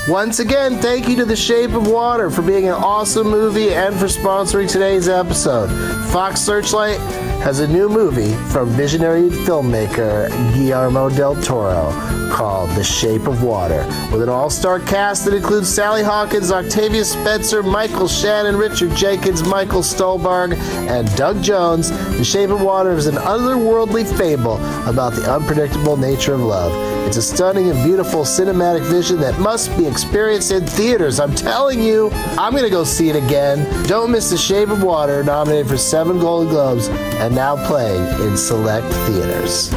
Once again, thank you to The Shape of Water for being an awesome movie and for sponsoring today's episode. Fox Searchlight has a new movie from visionary filmmaker Guillermo del Toro called The Shape of Water, with an all-star cast that includes Sally Hawkins, Octavia Spencer, Michael Shannon, Richard Jenkins, Michael Stolberg, and Doug Jones. The Shape of Water is an otherworldly fable about the unpredictable nature of love. It's a stunning and beautiful cinematic vision that must be experienced in theaters. I'm telling you, I'm going to go see it again. Don't miss The Shape of Water, nominated for 7 Golden Globes and now playing in select theaters.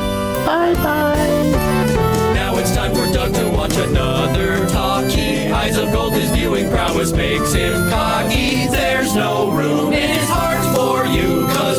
Bye-bye. Now it's time for Doug to watch another talkie. Eyes of gold, his viewing prowess makes him cocky. There's no room in his heart for you, 'cause